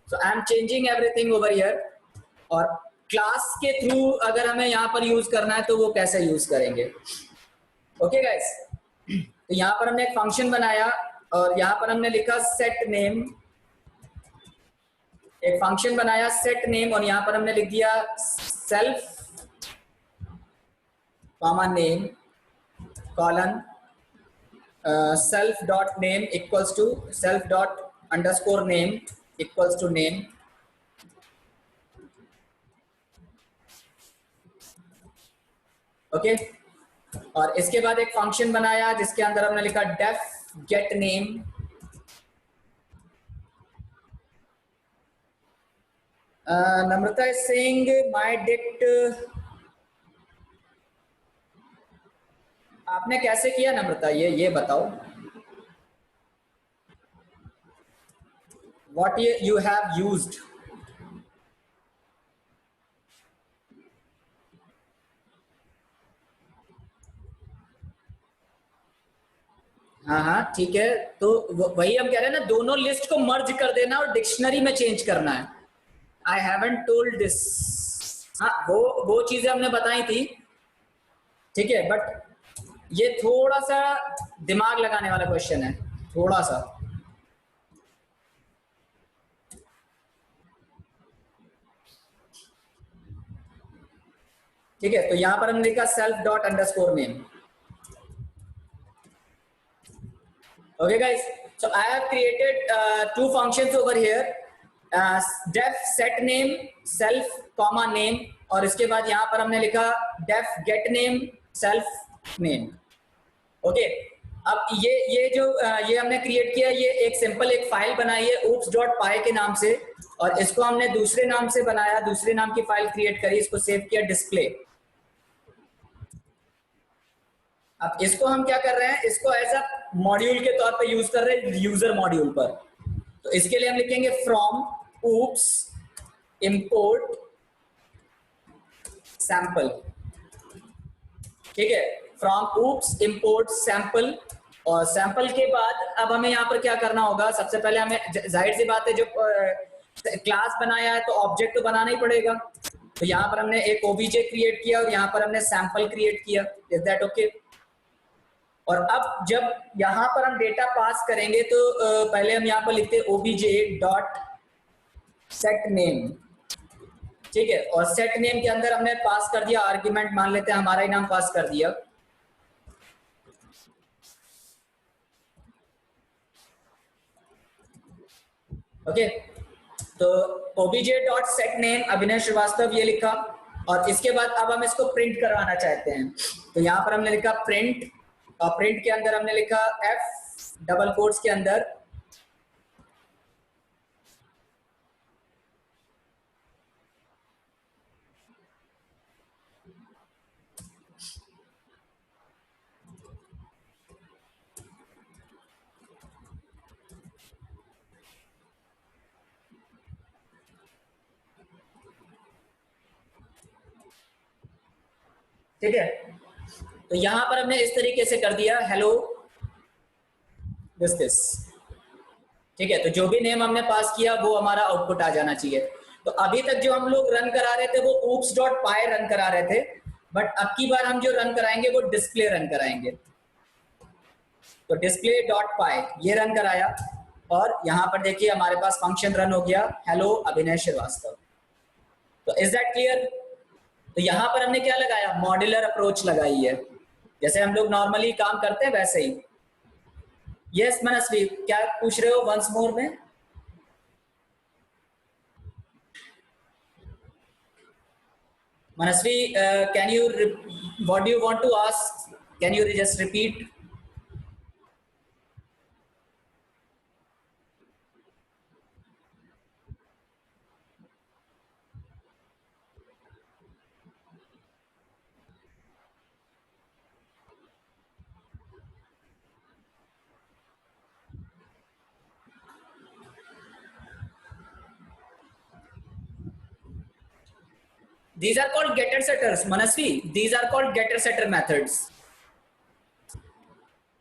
So I am changing everything over here, और क्लास के थ्रू अगर हमें यहाँ पर यूज करना है तो वो कैसे यूज करेंगे। ओके गाइस, तो यहाँ पर हमने एक फंक्शन बनाया और यहाँ पर हमने लिखा सेट नेम, एक फंक्शन बनाया सेट नेम, और यहाँ पर हमने लिख दिया self comma name colon self dot name equals to self dot underscore name equals to name। Okay, और इसके बाद एक फंक्शन बनाया जिसके अंदर हमने लिखा def get name, Namrata is saying my dict, आपने कैसे किया नम्रता, ये बताओ, what you have used। हाँ ठीक है, तो वही हम कह रहे हैं ना, दोनों लिस्ट को मर्ज कर देना और डिक्शनरी में चेंज करना है। आई हैवंट टोल्ड दिस, हाँ वो चीजें हमने बताई थी, ठीक है, बट ये थोड़ा सा दिमाग लगाने वाला क्वेश्चन है, थोड़ा सा। ठीक है, तो यहां पर हमने लिखा self dot underscore name. Okay guys, so I have created two functions over here, def set name self comma name, और इसके बाद यहां पर हमने लिखा def get name self name। Okay, अब ये जो ये हमने क्रिएट किया, ये एक सिंपल एक फाइल बनाई है oops.py के नाम से, और इसको हमने दूसरे नाम से बनाया, दूसरे नाम की फाइल क्रिएट करी, इसको सेव किया डिस्प्ले। अब इसको हम क्या कर रहे हैं, इसको एज अ मॉड्यूल के तौर पे यूज कर रहे हैं यूजर मॉड्यूल पर। तो इसके लिए हम लिखेंगे फ्रॉम oops import sample, ठीक है, फ्रॉम oops import sample, और सैंपल के बाद अब हमें यहाँ पर क्या करना होगा, सबसे पहले हमें जाहिर सी बात है जो क्लास बनाया है तो ऑब्जेक्ट तो बनाना ही पड़ेगा, तो यहाँ पर हमने एक ओबीजे क्रिएट किया और यहाँ पर हमने सैंपल क्रिएट किया। Is that okay? और अब जब यहाँ पर हम डेटा पास करेंगे तो पहले हम यहाँ पर लिखते हैं ओबीजे डॉट सेट नेम, ठीक है, और सेट नेम के अंदर हमने पास कर दिया आर्ग्यूमेंट, मान लेते हैं हमारा ही नाम पास कर दिया। ओके, तो ओबीजे डॉट सेट नेम अभिनय श्रीवास्तव ये लिखा, और इसके बाद अब हम इसको प्रिंट करवाना चाहते हैं, तो यहाँ पर हमने लिखा प्रिंट, और प्रिंट के अंदर हमने लिखा एफ डबल कोट्स के अंदर ठीक है, तो यहां पर हमने इस तरीके से कर दिया हेलो दिस। ठीक है, तो जो भी नेम हमने पास किया वो हमारा आउटपुट आ जाना चाहिए। तो अभी तक जो हम लोग रन करा रहे थे वो oops.py रन करा रहे थे, बट अब की बार हम जो रन कराएंगे वो डिस्प्ले रन कराएंगे। तो display.py ये रन कराया और यहां पर देखिए हमारे पास फंक्शन रन हो गया, हेलो अभिनय श्रीवास्तव। तो इज दैट क्लियर? तो यहां पर हमने क्या लगाया, मॉड्यूलर अप्रोच लगाई है, जैसे हम लोग नॉर्मली काम करते हैं वैसे ही। यस मनस्वी, क्या पूछ रहे हो वंस मोर में? Manasvi, can you what do you want to ask? Can you just repeat? These are called getter setters, Manasvi. These are called getter setter methods.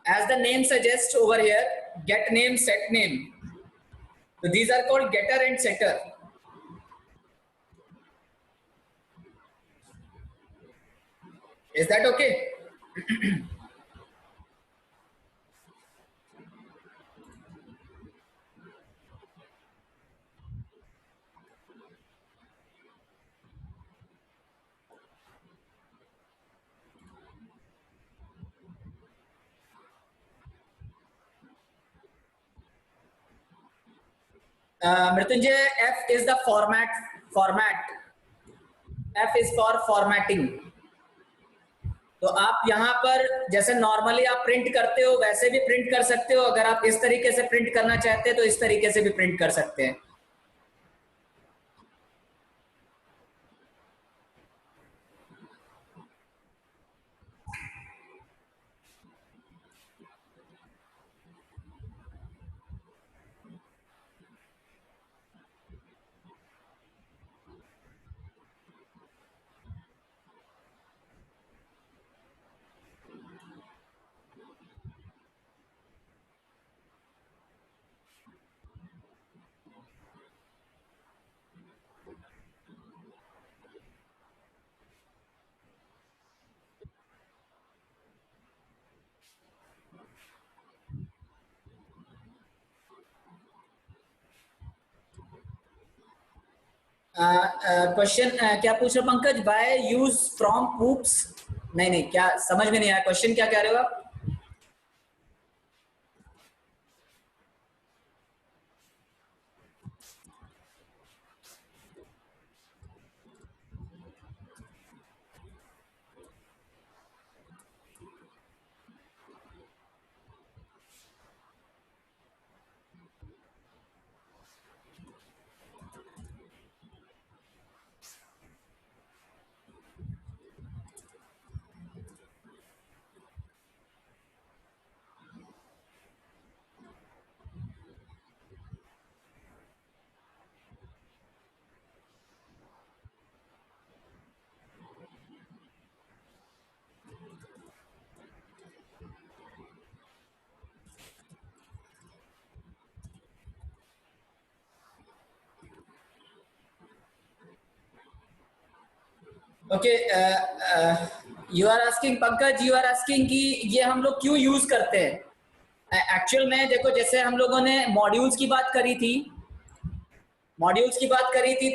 As the name suggests over here, get name, set name. So these are called getter and setter. Is that okay? Mrityunjay, F is the format. F is for formatting. तो आप यहाँ पर जैसे normally आप print करते हो वैसे भी प्रिंट कर सकते हो, अगर आप इस तरीके से प्रिंट करना चाहते हैं तो इस तरीके से भी प्रिंट कर सकते हैं। क्वेश्चन क्या पूछ रहे हो Pankaj? By use from oops? नहीं नहीं, क्या समझ में नहीं आया, क्वेश्चन क्या कह रहे हो आप? Okay, you are asking Pankaj, you are asking कि ये हम लोग क्यों यूज करते हैं। एक्चुअल में देखो, जैसे हम लोगों ने मॉड्यूल्स की बात करी थी,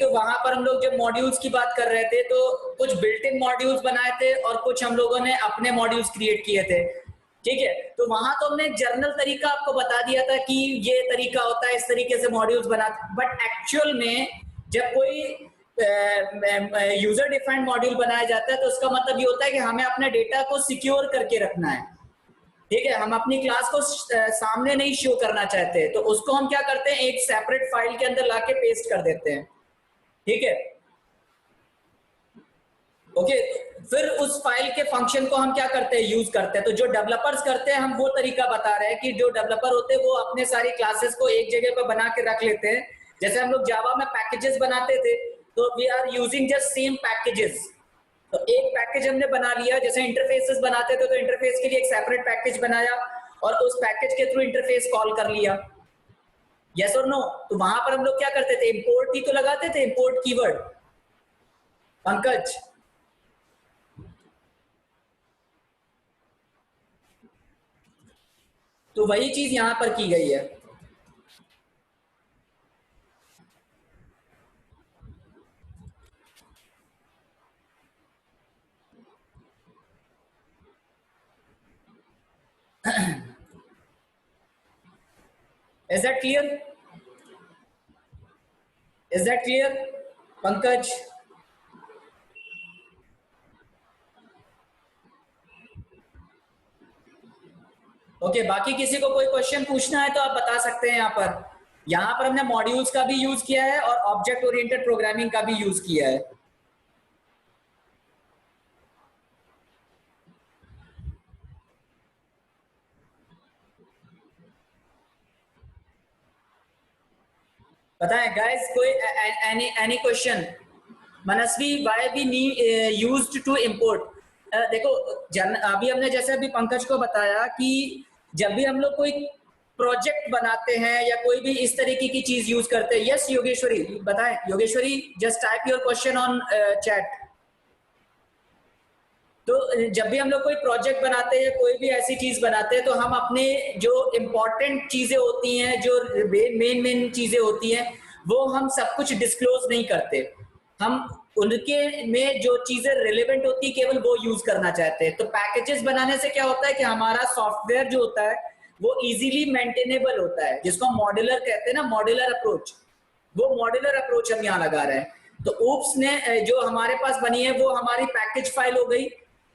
तो वहां पर हम लोग जब मॉड्यूल्स की बात कर रहे थे तो कुछ बिल्ट इन मॉड्यूल्स बनाए थे और कुछ हम लोगों ने अपने मॉड्यूल्स क्रिएट किए थे। ठीक है, तो वहां तो हमने जर्नल तरीका आपको बता दिया था कि ये तरीका होता है, इस तरीके से मॉड्यूल्स बना, बट एक्चुअल में जब कोई यूजर डिफाइंड मॉड्यूल बनाया जाता है तो उसका मतलब ये होता है कि हमें अपने डेटा को सिक्योर करके रखना है। ठीक है, हम अपनी क्लास को सामने नहीं शो करना चाहते, तो उसको हम क्या करते हैं, एक सेपरेट फाइल के अंदर लाके पेस्ट कर देते हैं। ठीक है, ओके, फिर उस फाइल के फंक्शन को हम क्या करते हैं, यूज करते हैं। तो जो डेवलपर्स करते हैं, हम वो तरीका बता रहे हैं कि जो डेवलपर होते हैं वो अपने सारी क्लासेस को एक जगह पर बना के रख लेते हैं। जैसे हम लोग जावा में पैकेजेस बनाते थे, तो we are using just same packages. तो एक पैकेज हमने बना लिया, जैसे इंटरफेसेस बनाते थे तो इंटरफेस के लिए एक सेपरेट पैकेज बनाया और उस पैकेज के थ्रू इंटरफेस कॉल कर लिया, यस और नो। तो वहां पर हम लोग क्या करते थे, इंपोर्ट ही तो लगाते थे, इंपोर्ट कीवर्ड। पंकज, तो वही चीज यहां पर की गई है। Is that clear? Is that clear Pankaj? Okay, बाकी किसी को कोई क्वेश्चन पूछना है तो आप बता सकते हैं। यहाँ पर हमने मॉड्यूल्स का भी यूज किया है और ऑब्जेक्ट ओरिएंटेड प्रोग्रामिंग का भी यूज किया है। बताएं गाइस, कोई any question? Manasvi, why we used to import? देखो, अभी हमने जैसे अभी पंकज को बताया कि जब भी हम लोग कोई प्रोजेक्ट बनाते हैं या कोई भी इस तरीके की चीज यूज करते हैं। यस योगेश्वरी, बताएं। Yogeshwari, just type your question on chat. तो जब भी हम लोग कोई प्रोजेक्ट बनाते हैं, कोई भी ऐसी चीज बनाते हैं, तो हम अपने जो इम्पोर्टेंट चीजें होती हैं, जो मेन मेन चीजें होती हैं, वो हम सब कुछ डिस्क्लोज नहीं करते। हम उनके में जो चीजें रिलेवेंट होती है केवल वो यूज करना चाहते हैं। तो पैकेजेस बनाने से क्या होता है कि हमारा सॉफ्टवेयर जो होता है वो इजीली मेंटेनेबल होता है, जिसको हम मॉड्यूलर कहते हैं ना, मॉड्यूलर अप्रोच। वो मॉड्यूलर अप्रोच हम यहाँ लगा रहे हैं। तो ऊप्स ने जो हमारे पास बनी है वो हमारी पैकेज फाइल हो गई,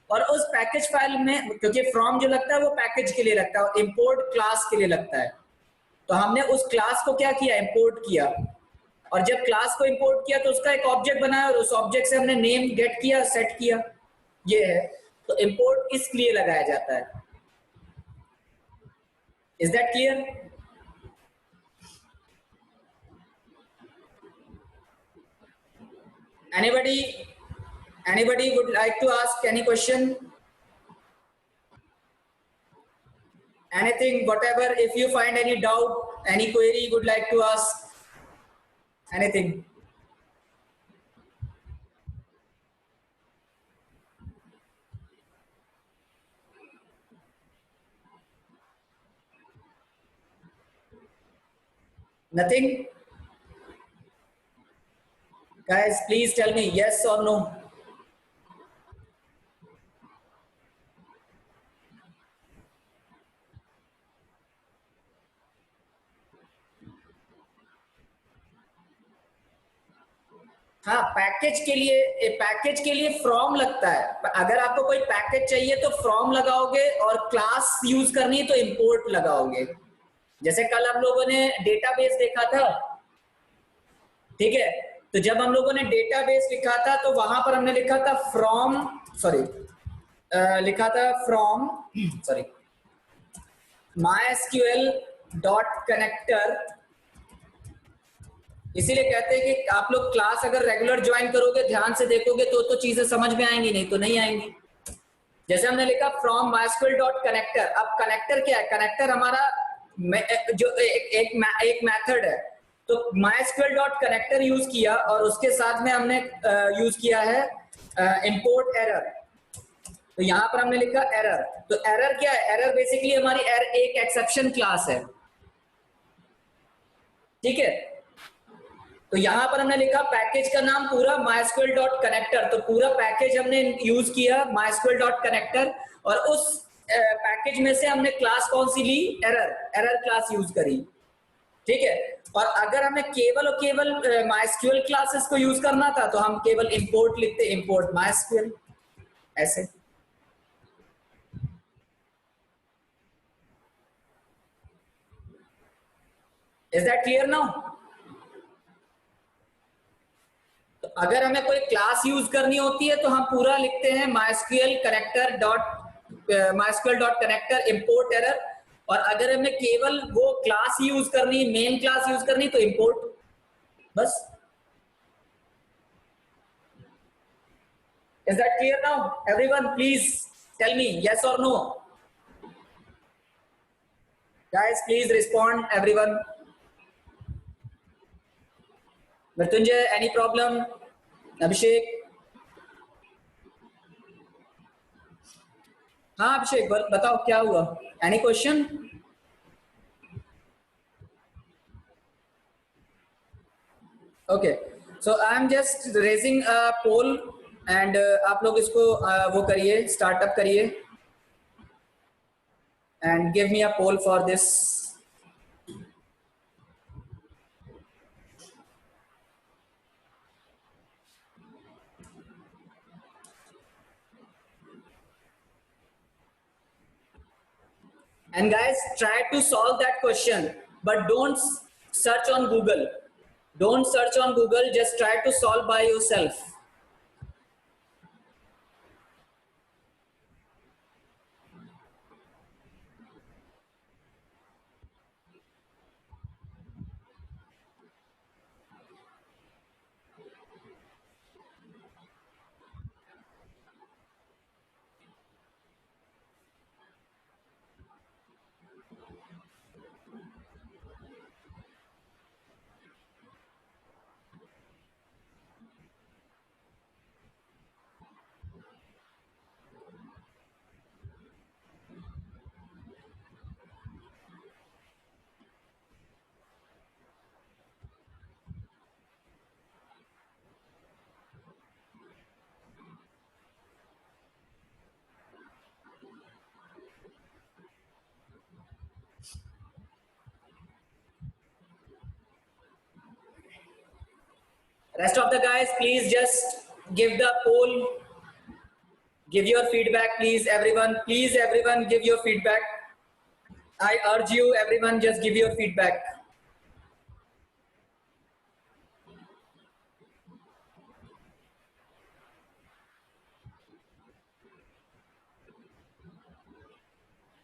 और उस पैकेज फाइल में, क्योंकि फ्रॉम जो लगता है वो पैकेज के लिए लगता है और इंपोर्ट क्लास के लिए लगता है, तो हमने उस क्लास को क्या किया, इंपोर्ट किया। और जब क्लास को इंपोर्ट किया तो उसका एक ऑब्जेक्ट बनाया और उस ऑब्जेक्ट से हमने नेम गेट किया, सेट किया, ये है। तो इंपोर्ट इसलिए लगाया जाता है। Is that clear? Anybody would like to ask any question? Anything, whatever, if you find any doubt, any query would like to ask, anything. Nothing? Guys, please tell me yes or no. हाँ, package के लिए from लगता है। अगर आपको कोई package चाहिए तो फ्रॉम लगाओगे, और क्लास यूज करनी है तो इंपोर्ट लगाओगे। जैसे कल हम लोगों ने डेटाबेस देखा था, ठीक है? तो जब हम लोगों ने डेटाबेस लिखा था तो वहां पर हमने लिखा था फ्रॉम, सॉरी, लिखा था from, sorry, MySQL dot connector. इसीलिए कहते हैं कि आप लोग क्लास अगर रेगुलर ज्वाइन करोगे, ध्यान से देखोगे तो चीजें समझ में आएंगी, नहीं तो नहीं आएंगी। जैसे हमने लिखा फ्रॉम MySQL डॉट कनेक्टर। अब कनेक्टर क्या है? कनेक्टर हमारा जो एक मेथड है। तो MySQL डॉट कनेक्टर यूज किया और उसके साथ में हमने यूज किया है इंपोर्ट एरर। तो यहां पर हमने लिखा एरर। तो एरर क्या है? एरर बेसिकली हमारी एक एक्सेप्शन क्लास है, ठीक है? तो यहां पर हमने लिखा पैकेज का नाम पूरा MySQL डॉट कनेक्टर। तो पूरा पैकेज हमने यूज किया MySQL डॉट कनेक्टर, और उस पैकेज में से हमने क्लास कौन सी ली? एरर क्लास यूज करी, ठीक है? और अगर हमें केवल और केवल MySQL क्लासेस को यूज करना था तो हम केवल इंपोर्ट लिखते, इंपोर्ट MySQL, ऐसे। Is that clear now? तो अगर हमें कोई क्लास यूज करनी होती है तो हम पूरा लिखते हैं MySQL dot connector import error. और अगर हमें केवल वो क्लास यूज करनी, मेन क्लास यूज करनी, तो इंपोर्ट, बस। Is that clear now? Everyone, please tell me yes or no. Guys, please respond. Everyone. Mrityunjay, any problem? Abhishek? हाँ अभिषेक बताओ क्या हुआ? Any question? Okay. So I am just raising a poll and आप लोग इसको वो करिए, startup करिए and give me a poll for this. And guys, try to solve that question, but don't search on Google. Don't search on Google, just try to solve by yourself. Rest of the guys, please just give the poll, give your feedback, please, everyone. Please, everyone, give your feedback. I urge you, everyone, just give your feedback.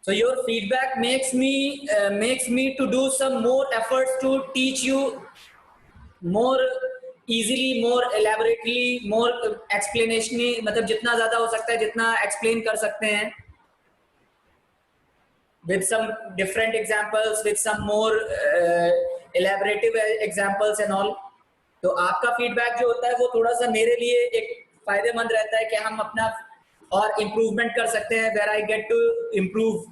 So your feedback makes me to do some more efforts to teach you more easily, more elaborately, more explanationally. मतलब जितना ज़्यादा हो सकता है, जितना explain कर सकते हैं, with some different examples, with some more elaborative examples and all. तो आपका feedback जो होता है वो थोड़ा सा मेरे लिए एक फायदेमंद रहता है कि हम अपना और improvement कर सकते हैं, where I get to improve.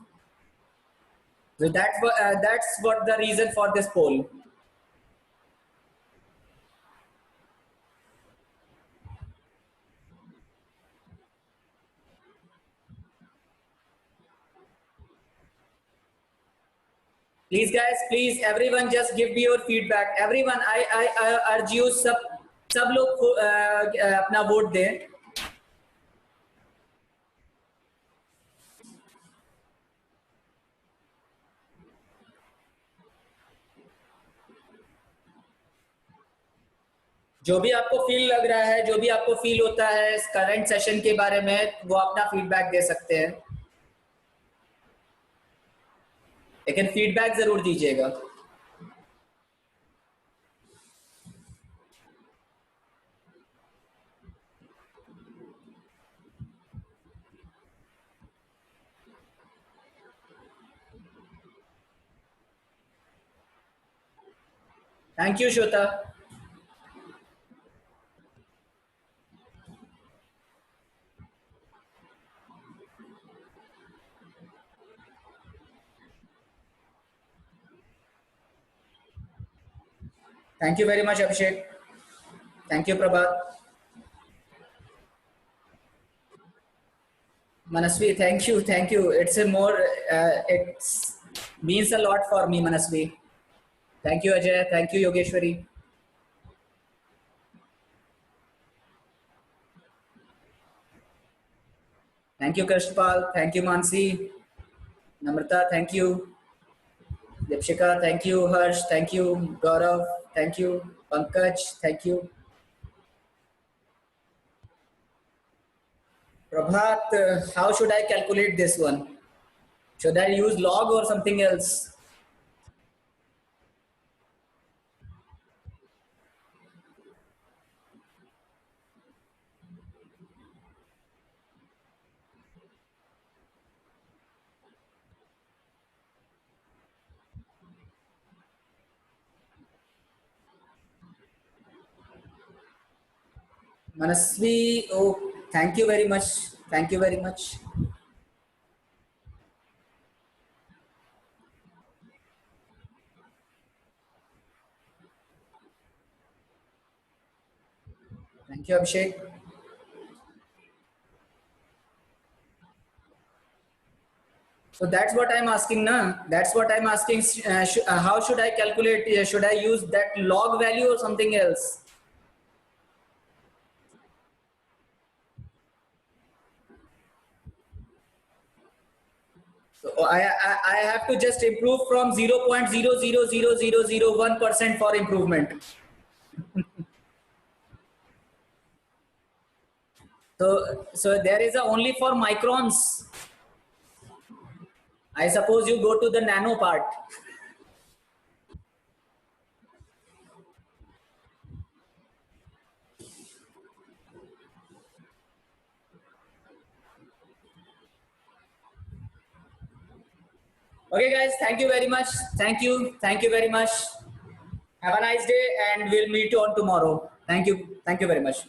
So that's what the reason for this poll. Please guys, please everyone just give me your feedback. Everyone, I urge you सब लोग अपना वोट दें. जो भी आपको फील लग रहा है, जो भी आपको फील होता है इस करंट सेशन के बारे में, वो अपना फीडबैक दे सकते हैं, लेकिन फीडबैक जरूर दीजिएगा. Thank you Shweta. Thank you very much Abhishek. Thank you Prabhat. Manasvi, thank you. It's a more, it means a lot for me, Manasvi. Thank you, Ajay. Thank you, Yogeshwari. Thank you, Krishnapal. Thank you, Mansi. Namrata, thank you. Dipshika, thank you. Harsh, thank you. Gaurav, thank you. Pankaj, thank you. Prabhat, how should I calculate this one? Should I use log or something else? Manasvi, oh, thank you very much. Thank you very much. Thank you, Abhishek. So that's what I'm asking, na? That's what I'm asking. How should I calculate? Should I use that log value or something else? So I have to just improve from 0.000001% for improvement. So there is a only for microns. I suppose you go to the nano part. Okay, guys. Thank you very much. Thank you. Thank you very much. Have a nice day, and we'll meet you on tomorrow. Thank you. Thank you very much.